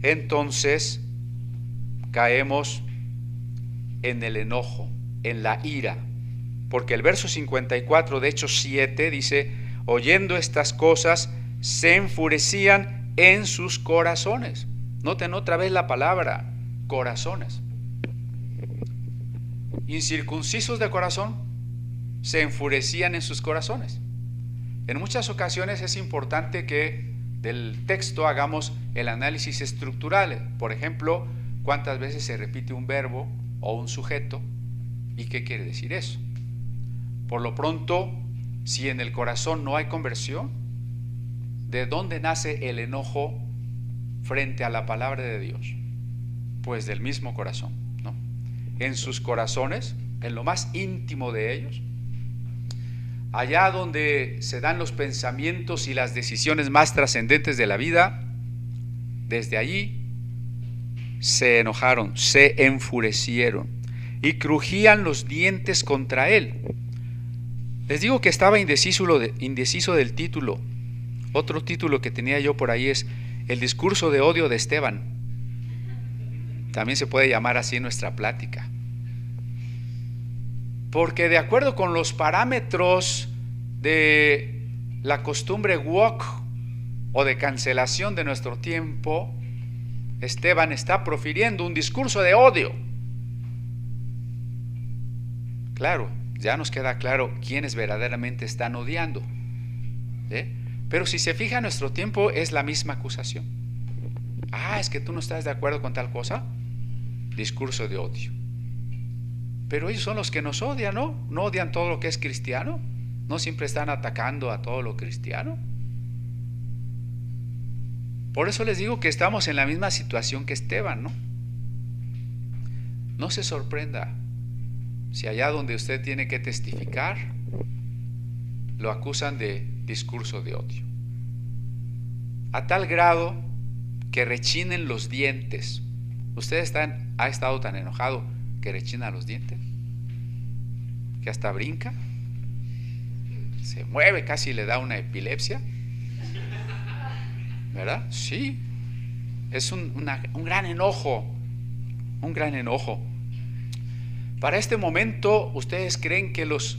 entonces caemos en el enojo, en la ira. Porque el verso 54 de Hechos 7 dice: oyendo estas cosas, se enfurecían en sus corazones. Noten otra vez la palabra, corazones. Incircuncisos de corazón, se enfurecían en sus corazones. En muchas ocasiones es importante que del texto hagamos el análisis estructural. Por ejemplo, cuántas veces se repite un verbo o un sujeto y qué quiere decir eso. Por lo pronto, si en el corazón no hay conversión, ¿de dónde nace el enojo frente a la palabra de Dios? Pues del mismo corazón, ¿no? En sus corazones, en lo más íntimo de ellos, allá donde se dan los pensamientos y las decisiones más trascendentes de la vida, desde allí se enojaron, se enfurecieron y crujían los dientes contra él. Les digo que estaba indeciso del título. Otro título que tenía yo por ahí es El discurso de odio de Esteban. También se puede llamar así en nuestra plática. Porque de acuerdo con los parámetros de la costumbre woke o de cancelación de nuestro tiempo, Esteban está profiriendo un discurso de odio. Claro, ya nos queda claro quiénes verdaderamente están odiando. Pero si se fija en nuestro tiempo es la misma acusación. Es que tú no estás de acuerdo con tal cosa. Discurso de odio. Pero ellos son los que nos odian, ¿no? No odian todo lo que es cristiano. No siempre están atacando a todo lo cristiano. Por eso les digo que estamos en la misma situación que Esteban, ¿no? No se sorprenda si allá donde usted tiene que testificar lo acusan de discurso de odio, a tal grado que rechinen los dientes. ¿Usted ha estado tan enojado que rechina los dientes? Que hasta brinca, se mueve, casi le da una epilepsia, ¿verdad? Sí, es un gran enojo, un gran enojo. Para este momento, ¿ustedes creen que los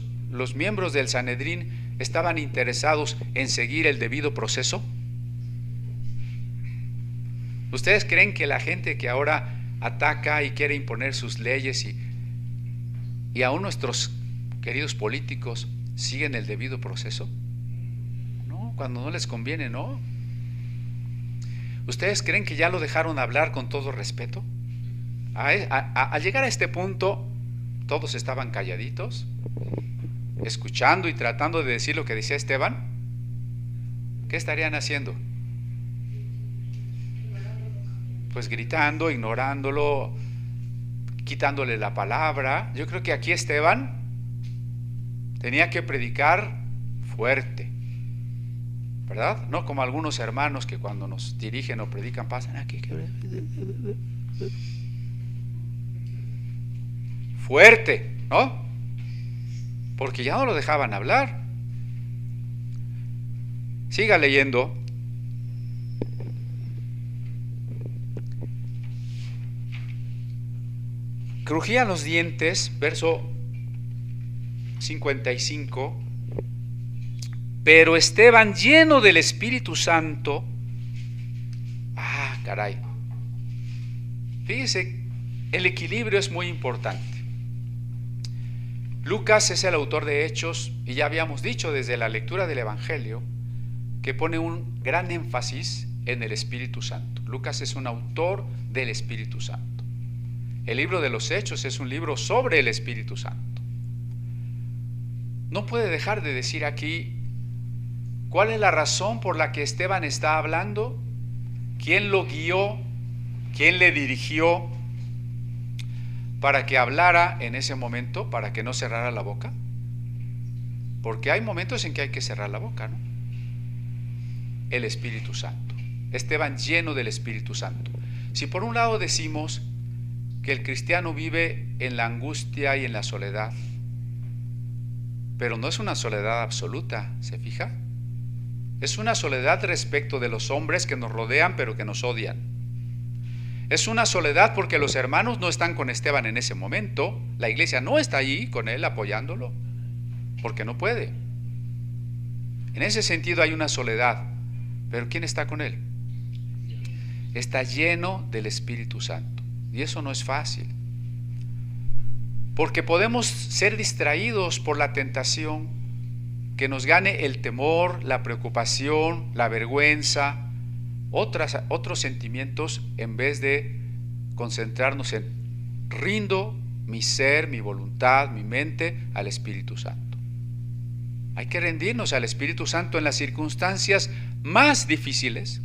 miembros del Sanedrín estaban interesados en seguir el debido proceso? ¿Ustedes creen que la gente que ahora ataca y quiere imponer sus leyes y aún nuestros queridos políticos siguen el debido proceso? No, cuando no les conviene, no. ¿Ustedes creen que ya lo dejaron hablar con todo respeto? Al llegar a este punto, todos estaban calladitos, escuchando y tratando de decir lo que decía Esteban. ¿Qué estarían haciendo? Pues gritando, ignorándolo, quitándole la palabra. Yo creo que aquí Esteban tenía que predicar fuerte, ¿verdad? No como algunos hermanos que cuando nos dirigen o predican pasan aquí. Fuerte, ¿no? Porque ya no lo dejaban hablar. Siga leyendo. Crujían los dientes, verso 55. Pero Esteban, lleno del Espíritu Santo, caray. Fíjese, el equilibrio es muy importante. Lucas es el autor de Hechos y ya habíamos dicho desde la lectura del Evangelio que pone un gran énfasis en el Espíritu Santo. Lucas es un autor del Espíritu Santo. El libro de los Hechos es un libro sobre el Espíritu Santo. No puede dejar de decir aquí cuál es la razón por la que Esteban está hablando, quién lo guió, quién le dirigió para que hablara en ese momento, para que no cerrara la boca. Porque hay momentos en que hay que cerrar la boca, ¿no? El Espíritu Santo. Esteban lleno del Espíritu Santo. Si por un lado decimos que el cristiano vive en la angustia y en la soledad, pero no es una soledad absoluta, ¿se fija? Es una soledad respecto de los hombres que nos rodean pero que nos odian. Es una soledad porque los hermanos no están con Esteban en ese momento, la iglesia no está allí con él apoyándolo, porque no puede. En ese sentido hay una soledad, pero ¿quién está con él? Está lleno del Espíritu Santo, y eso no es fácil, porque podemos ser distraídos por la tentación que nos gane el temor, la preocupación, la vergüenza, otros sentimientos, en vez de concentrarnos en rindo mi ser, mi voluntad, mi mente al Espíritu Santo. Hay que rendirnos al Espíritu Santo en las circunstancias más difíciles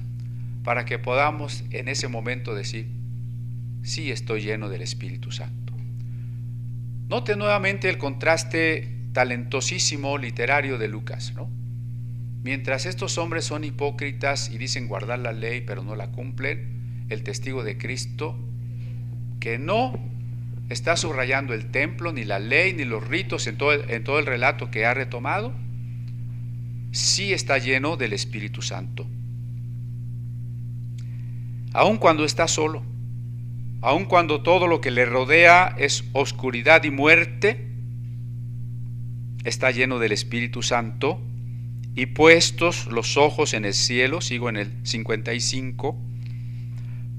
para que podamos en ese momento decir: sí, estoy lleno del Espíritu Santo. Note nuevamente el contraste talentosísimo literario de Lucas, ¿no? Mientras estos hombres son hipócritas y dicen guardar la ley pero no la cumplen, el testigo de Cristo, que no está subrayando el templo, ni la ley, ni los ritos en todo el relato que ha retomado, sí está lleno del Espíritu Santo. Aun cuando está solo, aun cuando todo lo que le rodea es oscuridad y muerte, está lleno del Espíritu Santo. Y puestos los ojos en el cielo, sigo en el 55,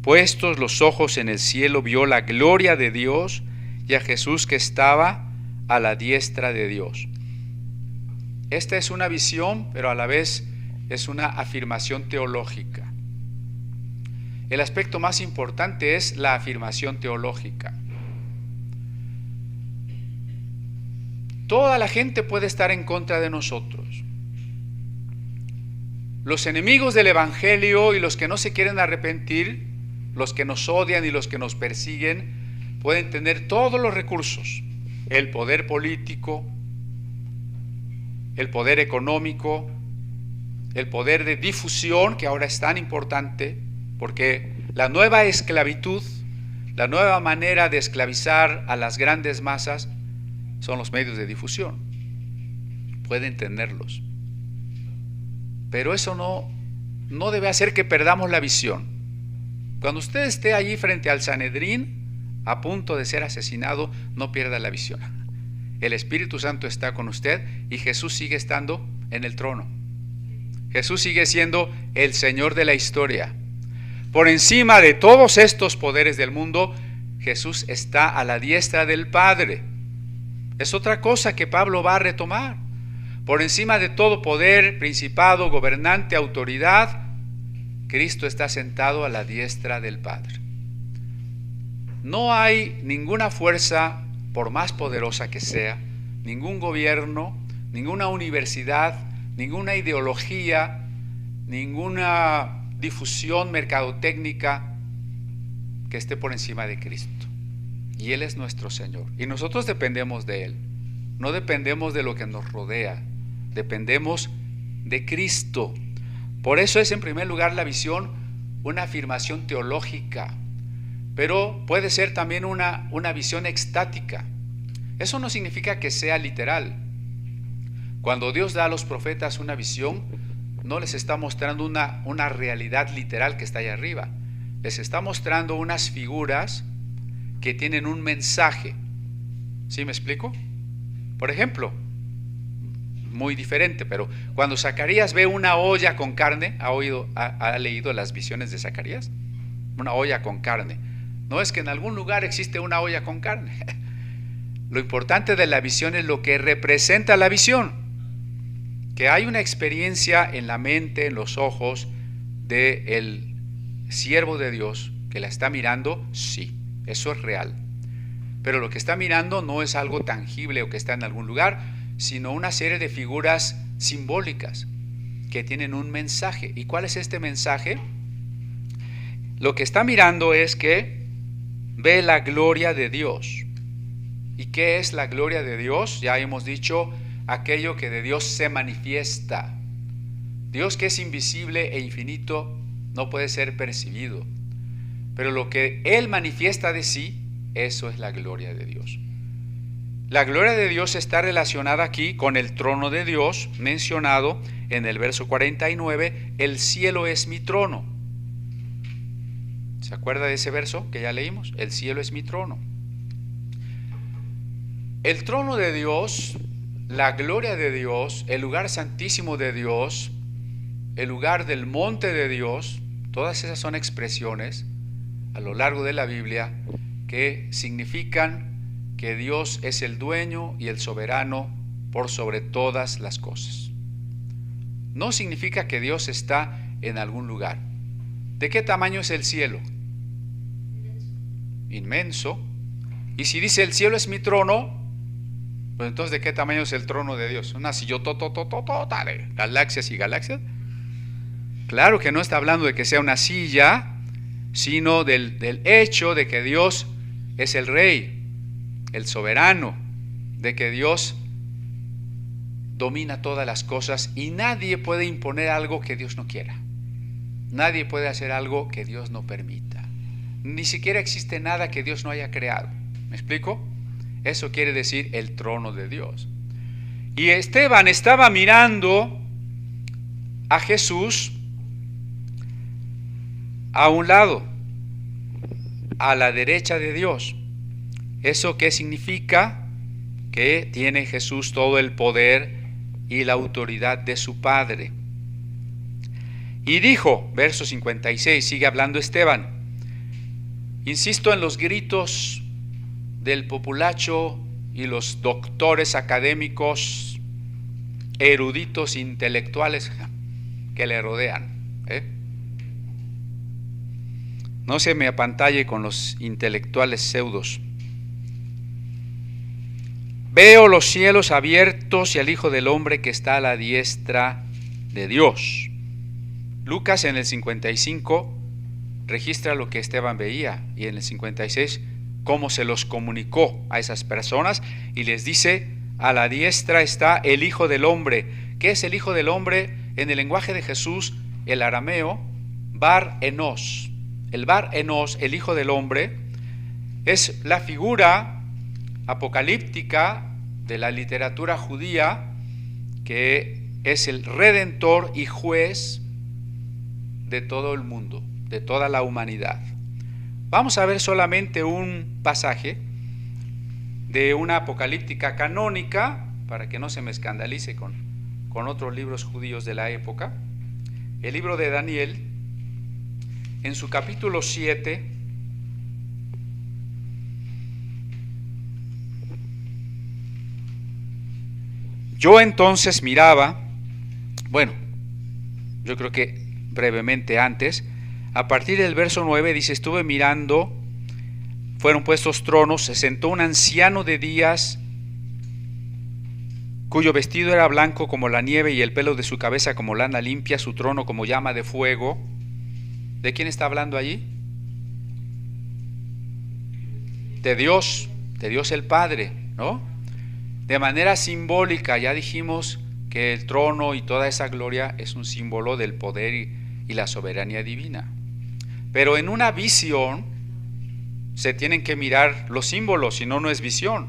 puestos los ojos en el cielo, vio la gloria de Dios y a Jesús que estaba a la diestra de Dios. Esta es una visión, pero a la vez es una afirmación teológica. El aspecto más importante es la afirmación teológica. Toda la gente puede estar en contra de nosotros. Los enemigos del Evangelio y los que no se quieren arrepentir, los que nos odian y los que nos persiguen, pueden tener todos los recursos: el poder político, el poder económico, el poder de difusión, que ahora es tan importante, porque la nueva esclavitud, la nueva manera de esclavizar a las grandes masas son los medios de difusión. Pueden tenerlos. Pero eso no debe hacer que perdamos la visión. Cuando usted esté allí frente al Sanedrín, a punto de ser asesinado, no pierda la visión. El Espíritu Santo está con usted y Jesús sigue estando en el trono. Jesús sigue siendo el Señor de la historia. Por encima de todos estos poderes del mundo, Jesús está a la diestra del Padre. Es otra cosa que Pablo va a retomar. Por encima de todo poder, principado, gobernante, autoridad, Cristo está sentado a la diestra del Padre. No hay ninguna fuerza, por más poderosa que sea, ningún gobierno, ninguna universidad, ninguna ideología, ninguna difusión mercadotécnica que esté por encima de Cristo. Y Él es nuestro Señor. Y nosotros dependemos de Él. No dependemos de lo que nos rodea. Dependemos de Cristo. Por eso es en primer lugar la visión una afirmación teológica. Pero puede ser también una visión extática. Eso no significa que sea literal. Cuando Dios da a los profetas una visión, no les está mostrando una realidad literal que está allá arriba. Les está mostrando unas figuras que tienen un mensaje. ¿Sí me explico? Por ejemplo, muy diferente, pero cuando Zacarías ve una olla con carne, ¿ha leído las visiones de Zacarías? Una olla con carne. No es que en algún lugar existe una olla con carne. Lo importante de la visión es lo que representa la visión. Que hay una experiencia en la mente, en los ojos del siervo de Dios que la está mirando, sí, eso es real. Pero lo que está mirando no es algo tangible o que está en algún lugar, sino una serie de figuras simbólicas que tienen un mensaje. ¿Y cuál es este mensaje? Lo que está mirando es que ve la gloria de Dios. ¿Y qué es la gloria de Dios? Ya hemos dicho, aquello que de Dios se manifiesta. Dios, que es invisible e infinito, no puede ser percibido. Pero lo que Él manifiesta de sí, eso es la gloria de Dios. La gloria de Dios está relacionada aquí con el trono de Dios, mencionado en el verso 49, el cielo es mi trono. ¿Se acuerda de ese verso que ya leímos? El cielo es mi trono. El trono de Dios, la gloria de Dios, el lugar santísimo de Dios, el lugar del monte de Dios, todas esas son expresiones a lo largo de la Biblia que significan que Dios es el dueño y el soberano por sobre todas las cosas. No significa que Dios está en algún lugar. ¿De qué tamaño es el cielo? Inmenso. Y si dice el cielo es mi trono, pues entonces ¿de qué tamaño es el trono de Dios? ¿Una sillototototota de galaxias y galaxias? Claro que no está hablando de que sea una silla, sino del hecho de que Dios es el rey, el soberano, de que Dios domina todas las cosas y nadie puede imponer algo que Dios no quiera. Nadie puede hacer algo que Dios no permita. Ni siquiera existe nada que Dios no haya creado. ¿Me explico? Eso quiere decir el trono de Dios. Y Esteban estaba mirando a Jesús a un lado, a la derecha de Dios. ¿Eso qué significa? Que tiene Jesús todo el poder y la autoridad de su Padre. Y dijo, verso 56, sigue hablando Esteban, insisto en los gritos del populacho y los doctores académicos, eruditos, intelectuales que le rodean. No se me apantalle con los intelectuales pseudos. Veo los cielos abiertos y al Hijo del Hombre que está a la diestra de Dios. Lucas en el 55 registra lo que Esteban veía, y en el 56 cómo se los comunicó a esas personas, y les dice: a la diestra está el Hijo del Hombre. ¿Qué es el Hijo del Hombre? En el lenguaje de Jesús, el arameo, Bar Enos. El Bar Enos, el Hijo del Hombre, es la figura apocalíptica de la literatura judía, que es el redentor y juez de todo el mundo, de toda la humanidad. Vamos a ver solamente un pasaje de una apocalíptica canónica, para que no se me escandalice con otros libros judíos de la época. El libro de Daniel, en su capítulo 7, yo entonces miraba, bueno, yo creo que brevemente antes, a partir del verso 9 dice: estuve mirando, fueron puestos tronos, se sentó un anciano de días, cuyo vestido era blanco como la nieve y el pelo de su cabeza como lana limpia, su trono como llama de fuego. ¿De quién está hablando allí? De Dios el Padre, ¿no? De manera simbólica, ya dijimos que el trono y toda esa gloria es un símbolo del poder y la soberanía divina. Pero en una visión se tienen que mirar los símbolos, si no, no es visión.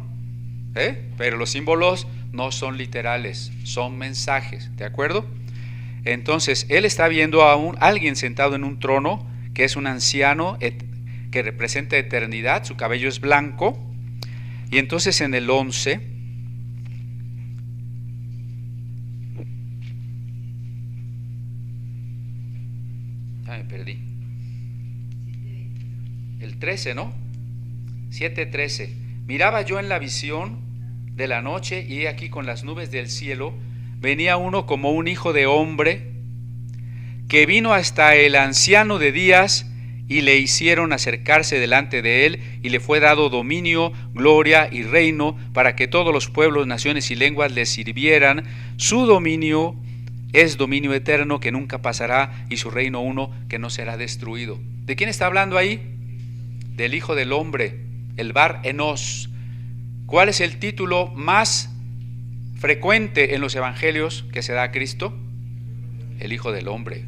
Pero los símbolos no son literales, son mensajes, ¿de acuerdo? Entonces, él está viendo a alguien sentado en un trono, que es un anciano que representa eternidad, su cabello es blanco. Y entonces en el 11, me perdí. El 13, ¿no? 7:13. Miraba yo en la visión de la noche, y he aquí con las nubes del cielo venía uno como un hijo de hombre, que vino hasta el anciano de días, y le hicieron acercarse delante de él, y le fue dado dominio, gloria y reino, para que todos los pueblos, naciones y lenguas le sirvieran. Su dominio es dominio eterno que nunca pasará, y su reino uno que no será destruido. ¿De quién está hablando ahí? Del Hijo del Hombre, el Bar Enos. ¿Cuál es el título más frecuente en los evangelios que se da a Cristo? El Hijo del Hombre.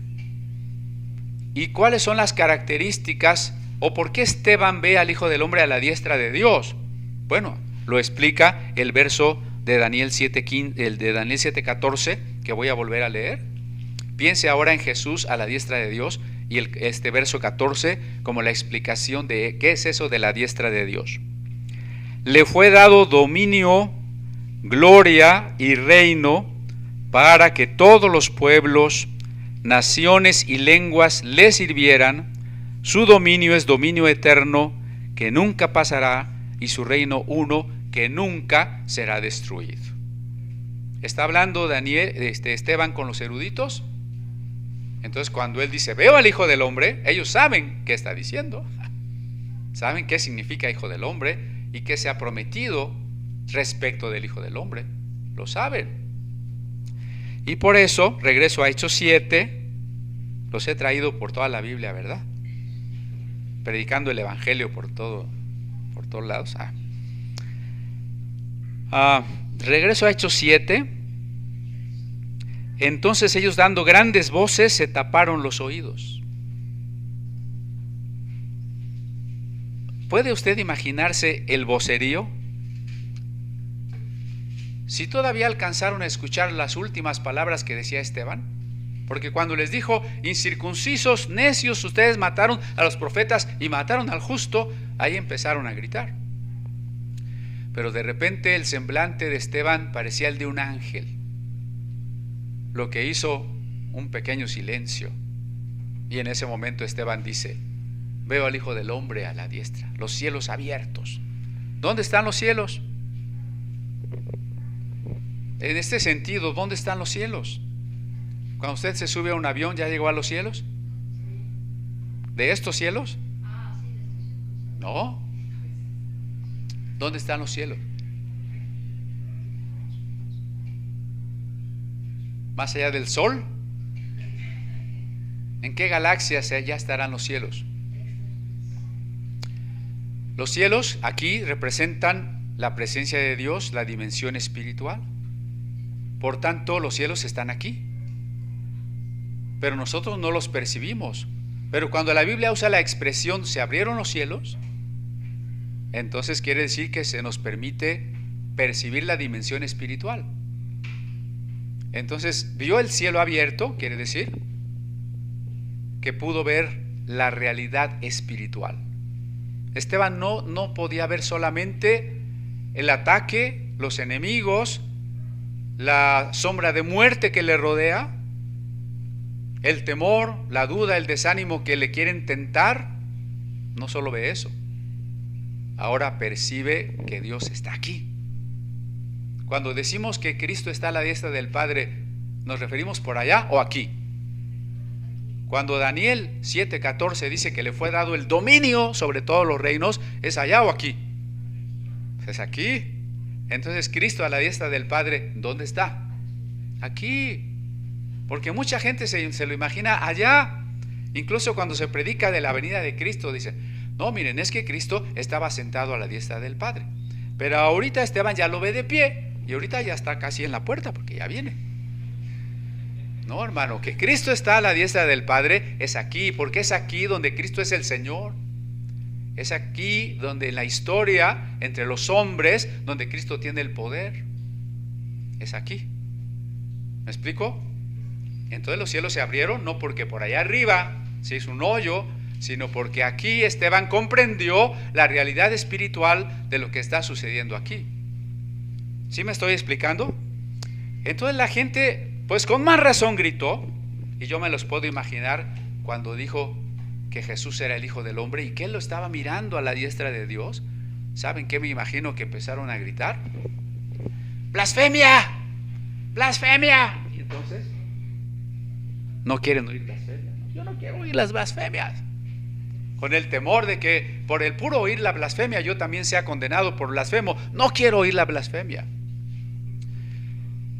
¿Y cuáles son las características, o por qué Esteban ve al Hijo del Hombre a la diestra de Dios? Bueno, lo explica el verso de Daniel 7:15, el de Daniel 7:14, que voy a volver a leer. Piense ahora en Jesús a la diestra de Dios, y este verso 14 como la explicación de qué es eso de la diestra de Dios. Le fue dado dominio, gloria y reino, para que todos los pueblos, naciones y lenguas le sirvieran. Su dominio es dominio eterno que nunca pasará, y su reino uno que nunca será destruido. ¿Está hablando Esteban con los eruditos? Entonces, cuando él dice: veo al Hijo del Hombre, ellos saben qué está diciendo, saben qué significa Hijo del Hombre y qué se ha prometido respecto del Hijo del Hombre, lo saben. Y por eso regreso a Hechos 7, los he traído por toda la Biblia, ¿verdad? Predicando el Evangelio por todos lados. Regreso a Hechos 7. Entonces ellos, dando grandes voces, se taparon los oídos. ¿Puede usted imaginarse el vocerío? Si todavía alcanzaron a escuchar las últimas palabras que decía Esteban, porque cuando les dijo: incircuncisos, necios, ustedes mataron a los profetas y mataron al justo, ahí empezaron a gritar. Pero de repente el semblante de Esteban parecía el de un ángel, lo que hizo un pequeño silencio. Y en ese momento Esteban dice: veo al Hijo del Hombre a la diestra, los cielos abiertos. ¿Dónde están los cielos? En este sentido, ¿dónde están los cielos? Cuando usted se sube a un avión, ¿ya llegó a los cielos? ¿De estos cielos? No. ¿Dónde están los cielos? ¿Más allá del sol? ¿En qué galaxias ya estarán los cielos? Los cielos aquí representan la presencia de Dios, la dimensión espiritual. Por tanto, los cielos están aquí, pero nosotros no los percibimos. Pero cuando la Biblia usa la expresión "se abrieron los cielos", entonces quiere decir que se nos permite percibir la dimensión espiritual. Entonces, vio el cielo abierto, quiere decir que pudo ver la realidad espiritual. Esteban no podía ver solamente el ataque, los enemigos, la sombra de muerte que le rodea, el temor, la duda, el desánimo que le quieren tentar. No solo ve eso, ahora percibe que Dios está aquí. Cuando decimos que Cristo está a la diestra del Padre, ¿nos referimos por allá o aquí? Cuando Daniel 7:14 dice que le fue dado el dominio sobre todos los reinos, ¿es allá o aquí? Es aquí. Entonces, Cristo a la diestra del Padre, ¿dónde está? Aquí. Porque mucha gente se lo imagina allá. Incluso cuando se predica de la venida de Cristo, dice: no, miren, es que Cristo estaba sentado a la diestra del Padre. Pero ahorita Esteban ya lo ve de pie, y ahorita ya está casi en la puerta, porque ya viene. No, hermano, que Cristo está a la diestra del Padre es aquí, porque es aquí donde Cristo es el Señor. Es aquí donde en la historia, entre los hombres, donde Cristo tiene el poder. Es aquí. ¿Me explico? Entonces los cielos se abrieron, no porque por allá arriba se hizo un hoyo, sino porque aquí Esteban comprendió la realidad espiritual de lo que está sucediendo aquí. ¿Sí me estoy explicando? Entonces la gente, pues con más razón gritó, y yo me los puedo imaginar cuando dijo que Jesús era el Hijo del Hombre y que él lo estaba mirando a la diestra de Dios. ¿Saben qué me imagino que empezaron a gritar? ¡Blasfemia! ¡Blasfemia! Y entonces, no quieren oír blasfemia. Yo no quiero oír las blasfemias. Con el temor de que por el puro oír la blasfemia yo también sea condenado por blasfemo. No quiero oír la blasfemia.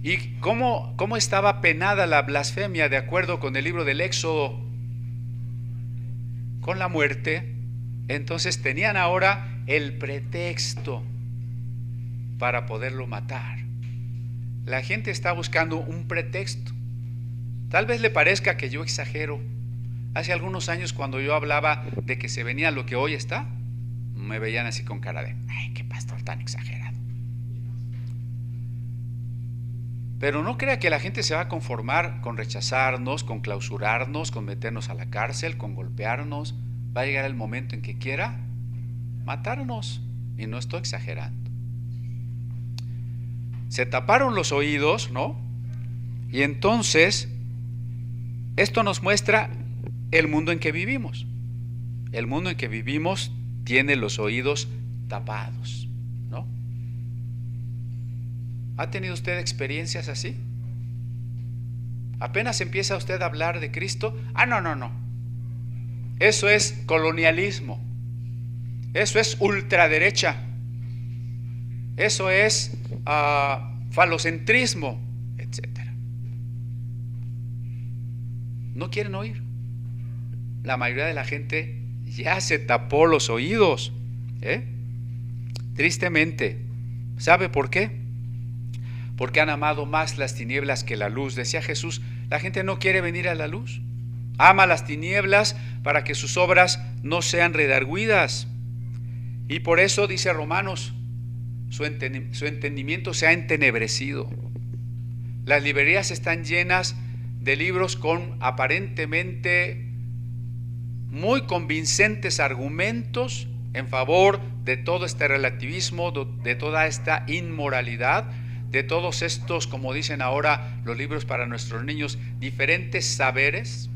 ¿Y cómo estaba penada la blasfemia de acuerdo con el libro del Éxodo? Con la muerte. Entonces tenían ahora el pretexto para poderlo matar. La gente está buscando un pretexto. Tal vez le parezca que yo exagero. Hace algunos años, cuando yo hablaba de que se venía lo que hoy está, me veían así con cara de: ¡ay, qué pastor tan exagerado! Pero no crea que la gente se va a conformar con rechazarnos, con clausurarnos, con meternos a la cárcel, con golpearnos. Va a llegar el momento en que quiera matarnos, y no estoy exagerando. Se taparon los oídos, ¿no? Y entonces esto nos muestra el mundo en que vivimos. El mundo en que vivimos tiene los oídos tapados, ¿no? ¿Ha tenido usted experiencias así? Apenas empieza usted a hablar de Cristo. No. Eso es colonialismo. Eso es ultraderecha. Eso es falocentrismo, etcétera. No quieren oír. La mayoría de la gente ya se tapó los oídos, tristemente. ¿Sabe por qué? Porque han amado más las tinieblas que la luz. Decía Jesús, la gente no quiere venir a la luz. Ama las tinieblas para que sus obras no sean redargüidas. Y por eso, dice Romanos, su entendimiento se ha entenebrecido. Las librerías están llenas de libros con aparentemente muy convincentes argumentos en favor de todo este relativismo, de toda esta inmoralidad, de todos estos, como dicen ahora los libros para nuestros niños, diferentes saberes.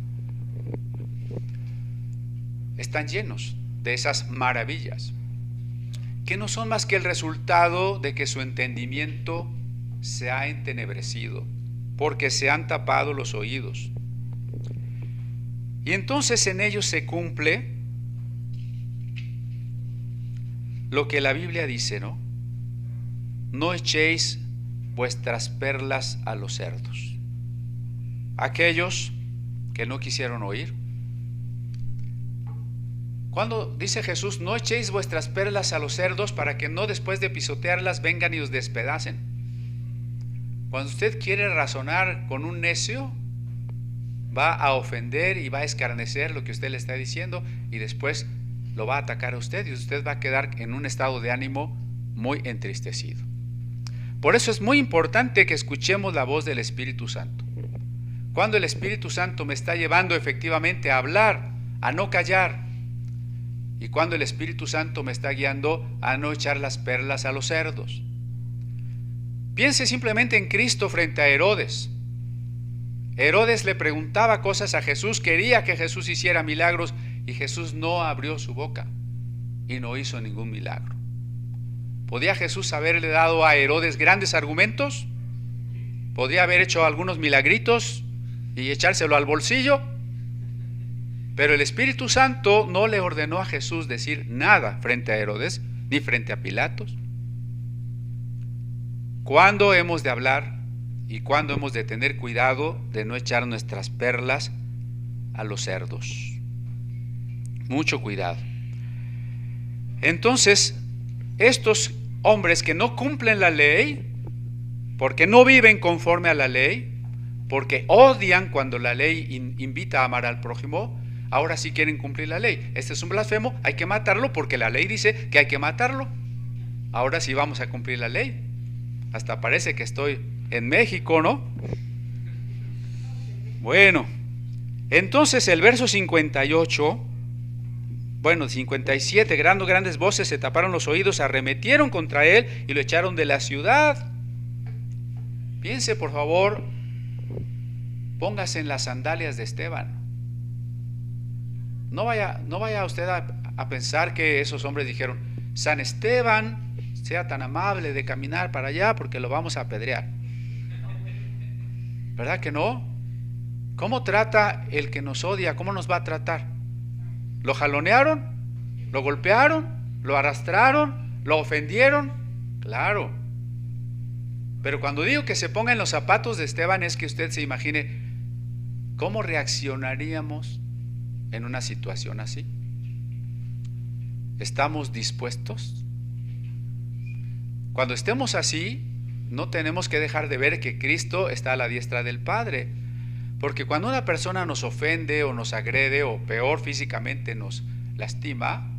Están llenos de esas maravillas, que no son más que el resultado de que su entendimiento se ha entenebrecido, porque se han tapado los oídos. Y entonces en ellos se cumple lo que la Biblia dice, ¿no? No echéis vuestras perlas a los cerdos. Aquellos que no quisieron oír. Cuando dice Jesús, no echéis vuestras perlas a los cerdos para que no después de pisotearlas vengan y os despedacen. Cuando usted quiere razonar con un necio, va a ofender y va a escarnecer lo que usted le está diciendo y después lo va a atacar a usted y usted va a quedar en un estado de ánimo muy entristecido. Por eso es muy importante que escuchemos la voz del Espíritu Santo. Cuando el Espíritu Santo me está llevando efectivamente a hablar, a no callar, y cuando el Espíritu Santo me está guiando a no echar las perlas a los cerdos. Piense simplemente en Cristo frente a Herodes. Herodes le preguntaba cosas a Jesús, quería que Jesús hiciera milagros y Jesús no abrió su boca y no hizo ningún milagro. ¿Podía Jesús haberle dado a Herodes grandes argumentos? ¿Podría haber hecho algunos milagritos y echárselo al bolsillo? Pero el Espíritu Santo no le ordenó a Jesús decir nada frente a Herodes ni frente a Pilatos. ¿Cuándo hemos de hablar y cuándo hemos de tener cuidado de no echar nuestras perlas a los cerdos? Mucho cuidado. Entonces, estos hombres que no cumplen la ley, porque no viven conforme a la ley, porque odian cuando la ley invita a amar al prójimo, ahora sí quieren cumplir la ley. Este es un blasfemo, hay que matarlo porque la ley dice que hay que matarlo. Ahora sí vamos a cumplir la ley. Hasta parece que estoy en México, ¿no? Bueno, entonces el verso 58, 57, grandes voces se taparon los oídos, arremetieron contra él y lo echaron de la ciudad. Piense, por favor, póngase en las sandalias de Esteban. No vaya usted a pensar que esos hombres dijeron, San Esteban, sea tan amable de caminar para allá porque lo vamos a apedrear. ¿Verdad que no? ¿Cómo trata el que nos odia? ¿Cómo nos va a tratar? ¿Lo jalonearon? ¿Lo golpearon? ¿Lo arrastraron? ¿Lo ofendieron? Claro. Pero cuando digo que se ponga en los zapatos de Esteban es que usted se imagine cómo reaccionaríamos en una situación así. ¿Estamos dispuestos? Cuando estemos así, no tenemos que dejar de ver que Cristo está a la diestra del Padre. Porque cuando una persona nos ofende o nos agrede o peor físicamente nos lastima,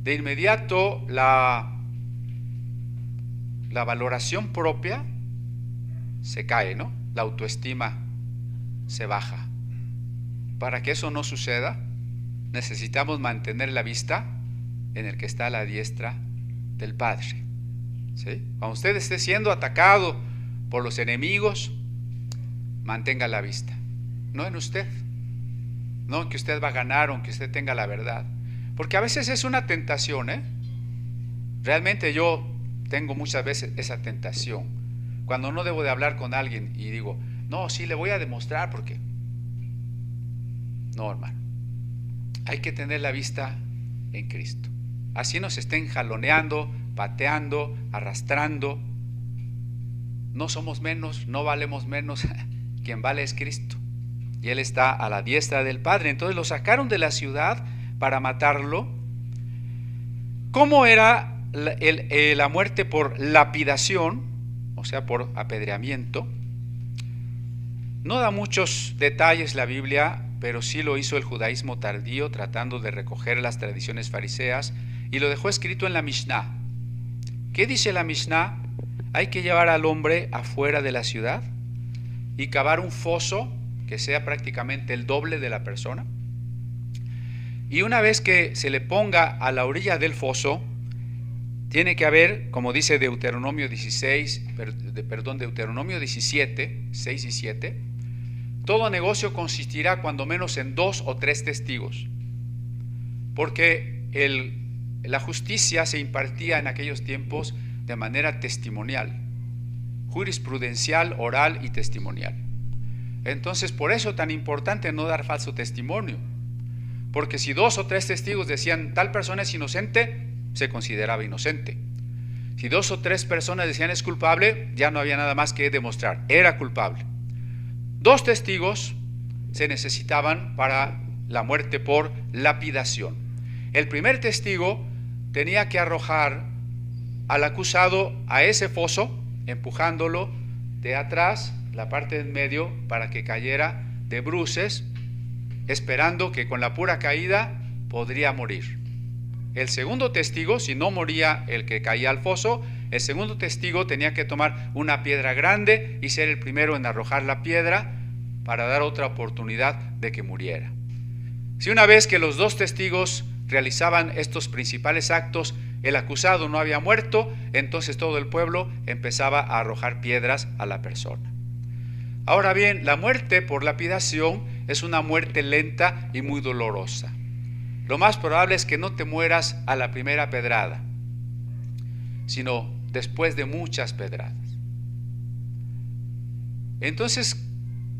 de inmediato la valoración propia se cae, ¿no? La autoestima se baja. Para que eso no suceda, necesitamos mantener la vista en el que está a la diestra del Padre. ¿Sí? Cuando usted esté siendo atacado por los enemigos, mantenga la vista, no en usted, no en que usted va a ganar o en que usted tenga la verdad, porque a veces es una tentación, Realmente yo tengo muchas veces esa tentación, cuando no debo de hablar con alguien y digo, no, sí le voy a demostrar porque, no, hermano, hay que tener la vista en Cristo, así nos estén jaloneando, pateando, arrastrando, no somos menos, no valemos menos, quien vale es Cristo y Él está a la diestra del Padre. Entonces lo sacaron de la ciudad para matarlo. ¿Cómo era la muerte por lapidación? O sea, por apedreamiento. No da muchos detalles la Biblia, pero sí lo hizo el judaísmo tardío, tratando de recoger las tradiciones fariseas, y lo dejó escrito en la Mishnah. ¿Qué dice la Mishnah? Hay que llevar al hombre afuera de la ciudad y cavar un foso que sea prácticamente el doble de la persona. Y una vez que se le ponga a la orilla del foso, tiene que haber, como dice Deuteronomio 17, 6 y 7, todo negocio consistirá cuando menos en 2 o 3 testigos, porque la justicia se impartía en aquellos tiempos de manera testimonial. jurisprudencial, oral y testimonial. Entonces, por eso tan importante no dar falso testimonio, porque si 2 o 3 testigos decían tal persona es inocente, se consideraba inocente. Si 2 o 3 personas decían es culpable, ya no había nada más que demostrar, era culpable. 2 testigos se necesitaban para la muerte por lapidación. El primer testigo tenía que arrojar al acusado a ese foso, empujándolo de atrás, la parte en medio, para que cayera de bruces, esperando que con la pura caída podría morir. El segundo testigo, si no moría el que caía al foso, el segundo testigo tenía que tomar una piedra grande y ser el primero en arrojar la piedra para dar otra oportunidad de que muriera. Si una vez que los 2 testigos realizaban estos principales actos, el acusado no había muerto, entonces todo el pueblo empezaba a arrojar piedras a la persona. Ahora bien, la muerte por lapidación es una muerte lenta y muy dolorosa. Lo más probable es que no te mueras a la primera pedrada, sino después de muchas pedradas. Entonces,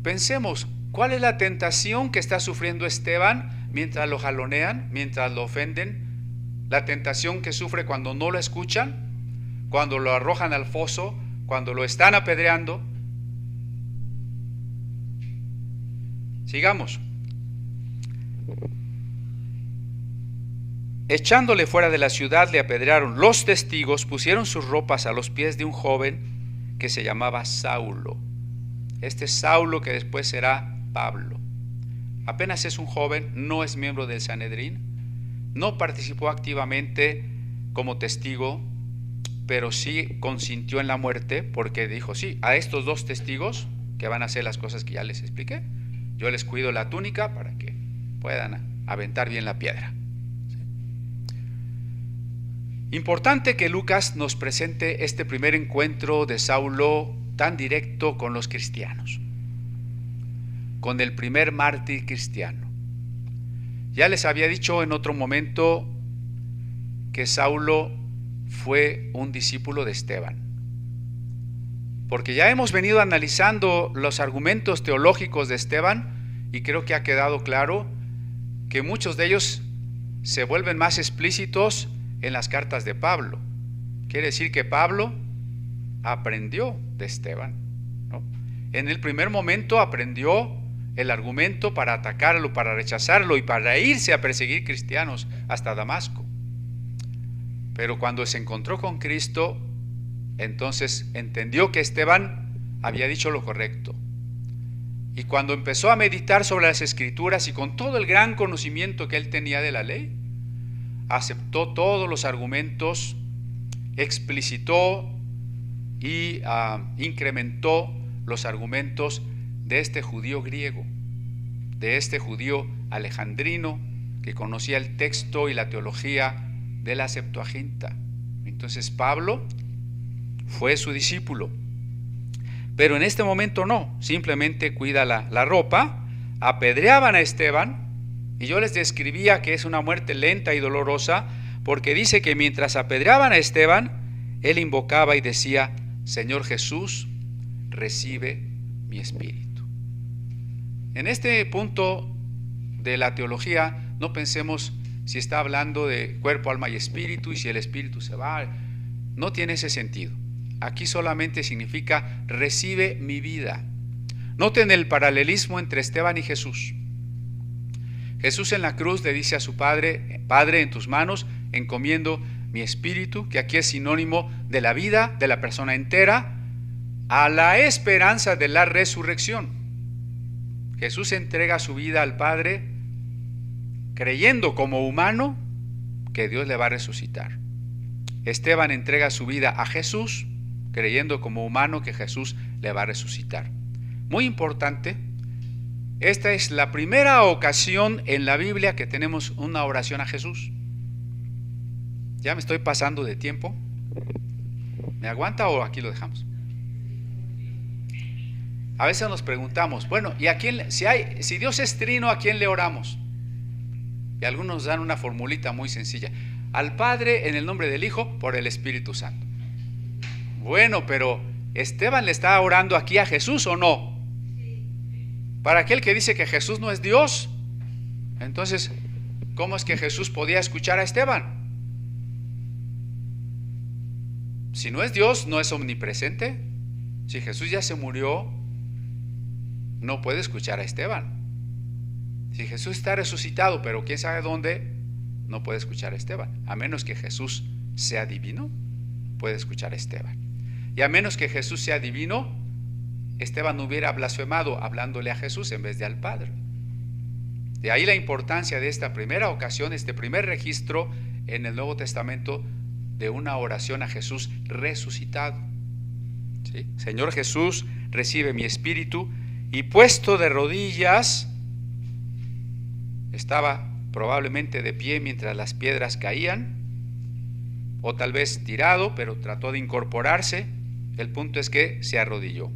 pensemos, ¿cuál es la tentación que está sufriendo Esteban mientras lo jalonean, mientras lo ofenden? La tentación que sufre cuando no lo escuchan, cuando lo arrojan al foso, cuando lo están apedreando. Sigamos. Echándole fuera de la ciudad le apedrearon. Los testigos pusieron sus ropas a los pies de un joven que se llamaba Saulo. Este Saulo que después será Pablo. Apenas es un joven, no es miembro del Sanedrín, no participó activamente como testigo, pero sí consintió en la muerte, porque dijo, sí, a estos 2 testigos que van a hacer las cosas que ya les expliqué, yo les cuido la túnica para que puedan aventar bien la piedra. ¿Sí? Importante que Lucas nos presente este primer encuentro de Saulo tan directo con los cristianos, con el primer mártir cristiano. Ya les había dicho en otro momento que Saulo fue un discípulo de Esteban, porque ya hemos venido analizando los argumentos teológicos de Esteban y creo que ha quedado claro que muchos de ellos se vuelven más explícitos en las cartas de Pablo. Quiere decir que Pablo aprendió de Esteban, ¿no? En el primer momento aprendió el argumento para atacarlo, para rechazarlo y para irse a perseguir cristianos hasta Damasco. Pero cuando se encontró con Cristo, entonces entendió que Esteban había dicho lo correcto. Y cuando empezó a meditar sobre las Escrituras y con todo el gran conocimiento que él tenía de la ley, aceptó todos los argumentos, explicitó y incrementó los argumentos de este judío griego, de este judío alejandrino que conocía el texto y la teología de la Septuaginta. Entonces Pablo fue su discípulo, pero en este momento no, simplemente cuida la ropa. Apedreaban a Esteban y yo les describía que es una muerte lenta y dolorosa, porque dice que mientras apedreaban a Esteban, él invocaba y decía, Señor Jesús, recibe mi espíritu. En este punto de la teología no pensemos si está hablando de cuerpo, alma y espíritu, y si el espíritu se va, no tiene ese sentido. Aquí solamente significa recibe mi vida. Noten el paralelismo entre Esteban y Jesús. Jesús en la cruz le dice a su Padre, Padre, en tus manos encomiendo mi espíritu, que aquí es sinónimo de la vida de la persona entera, a la esperanza de la resurrección. Jesús entrega su vida al Padre creyendo como humano que Dios le va a resucitar. Esteban entrega su vida a Jesús creyendo como humano que Jesús le va a resucitar. Muy importante, esta es la primera ocasión en la Biblia que tenemos una oración a Jesús. ¿Ya me estoy pasando de tiempo? ¿Me aguanta o aquí lo dejamos? A veces nos preguntamos, bueno, ¿y a quién, si Dios es trino, a quién le oramos? Y algunos nos dan una formulita muy sencilla. Al Padre en el nombre del Hijo por el Espíritu Santo. Bueno, pero ¿Esteban le está orando aquí a Jesús o no? Para aquel que dice que Jesús no es Dios, entonces, ¿cómo es que Jesús podía escuchar a Esteban? Si no es Dios, no es omnipresente. Si Jesús ya se murió, no puede escuchar a Esteban. Si Jesús está resucitado, pero quién sabe dónde, no puede escuchar a Esteban. A menos que Jesús sea divino, puede escuchar a Esteban. Y a menos que Jesús sea divino, Esteban no hubiera blasfemado hablándole a Jesús en vez de al Padre. De ahí la importancia de esta primera ocasión, este primer registro en el Nuevo Testamento de una oración a Jesús resucitado. ¿Sí? Señor Jesús, recibe mi espíritu. Y puesto de rodillas, estaba probablemente de pie mientras las piedras caían, o tal vez tirado, pero trató de incorporarse. El punto es que se arrodilló.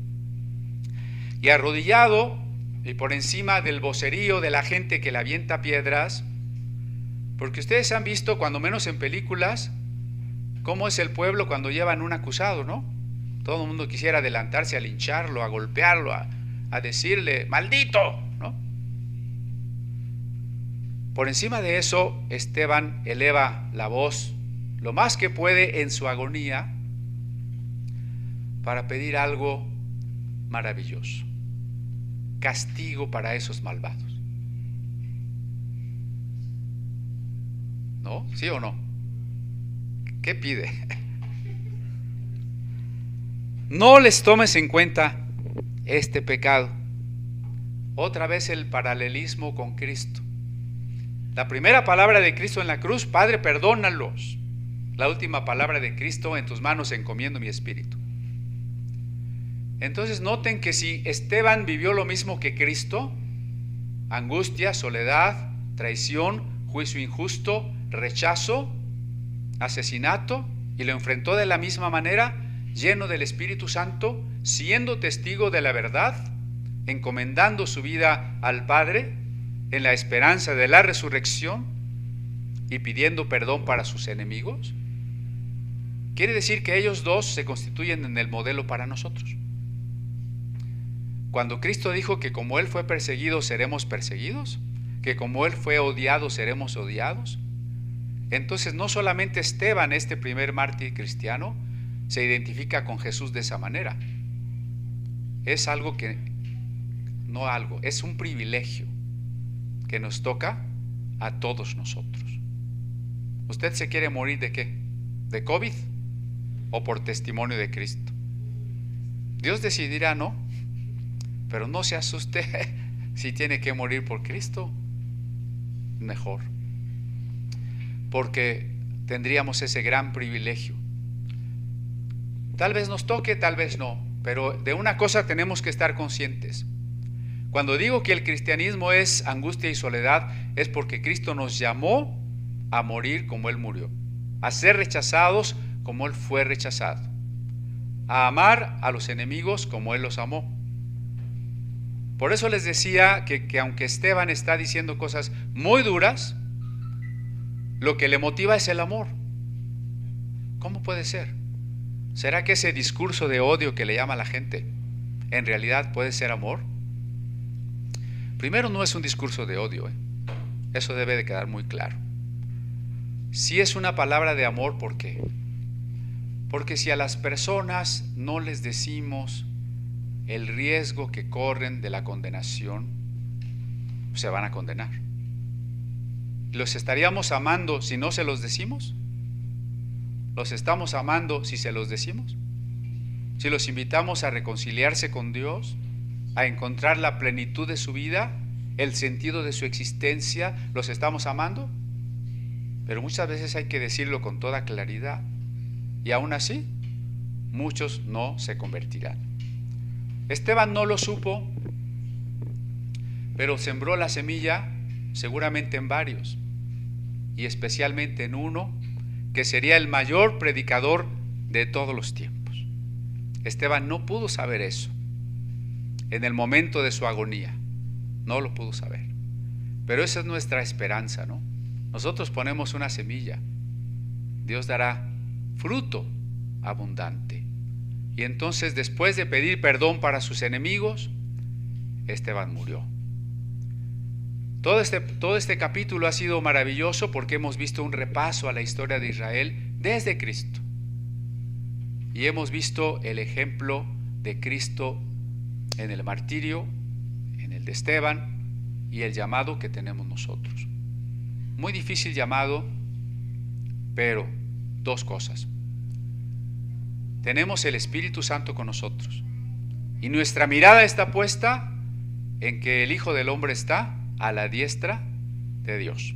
Y arrodillado, y por encima del vocerío de la gente que le avienta piedras, porque ustedes han visto, cuando menos en películas, cómo es el pueblo cuando llevan un acusado, ¿no? Todo el mundo quisiera adelantarse a lincharlo, a golpearlo, a decirle, ¡maldito!, ¿no? Por encima de eso, Esteban eleva la voz lo más que puede en su agonía para pedir algo maravilloso: castigo para esos malvados. ¿No? ¿Sí o no? ¿Qué pide? No les tomes en cuenta este pecado. Otra vez el paralelismo con Cristo. La primera palabra de Cristo en la cruz: Padre, perdónalos. La última palabra de Cristo: en tus manos encomiendo mi espíritu. Entonces noten que si Esteban vivió lo mismo que Cristo, angustia, soledad, traición, juicio injusto, rechazo, asesinato, y lo enfrentó de la misma manera, lleno del Espíritu Santo, siendo testigo de la verdad, encomendando su vida al Padre en la esperanza de la resurrección y pidiendo perdón para sus enemigos, quiere decir que ellos dos se constituyen en el modelo para nosotros. Cuando Cristo dijo que como Él fue perseguido seremos perseguidos, que como Él fue odiado seremos odiados, entonces no solamente Esteban, este primer mártir cristiano, se identifica con Jesús de esa manera. Es algo que, no algo, es un privilegio que nos toca a todos nosotros. ¿Usted se quiere morir de qué? ¿De COVID o por testimonio de Cristo? Dios decidirá, ¿no? Pero no se asuste si tiene que morir por Cristo. Mejor, porque tendríamos ese gran privilegio. Tal vez nos toque, tal vez no, pero de una cosa tenemos que estar conscientes: cuando digo que el cristianismo es angustia y soledad, es porque Cristo nos llamó a morir como Él murió, a ser rechazados como Él fue rechazado, a amar a los enemigos como Él los amó. Por eso les decía que aunque Esteban está diciendo cosas muy duras, lo que le motiva es el amor. ¿Cómo puede ser? ¿Será que ese discurso de odio que le llama a la gente en realidad puede ser amor? Primero, no es un discurso de odio, eso debe de quedar muy claro. Sí es una palabra de amor. ¿Por qué? Porque si a las personas no les decimos el riesgo que corren de la condenación, se van a condenar. ¿Los estaríamos amando si no se los decimos? ¿Los estamos amando si se los decimos? Si los invitamos a reconciliarse con Dios, a encontrar la plenitud de su vida, el sentido de su existencia, ¿los estamos amando? Pero muchas veces hay que decirlo con toda claridad, y aún así muchos no se convertirán. Esteban no lo supo, pero sembró la semilla seguramente en varios, y especialmente en uno que sería el mayor predicador de todos los tiempos. Esteban no pudo saber eso en el momento de su agonía, no lo pudo saber, pero esa es nuestra esperanza, ¿no? Nosotros ponemos una semilla, Dios dará fruto abundante. Y entonces, después de pedir perdón para sus enemigos, Esteban murió. Todo este capítulo ha sido maravilloso porque hemos visto un repaso a la historia de Israel desde Cristo. Y hemos visto el ejemplo de Cristo en el martirio, en el de Esteban y el llamado que tenemos nosotros. Muy difícil llamado, pero dos cosas. Tenemos el Espíritu Santo con nosotros y nuestra mirada está puesta en que el Hijo del Hombre está a la diestra de Dios.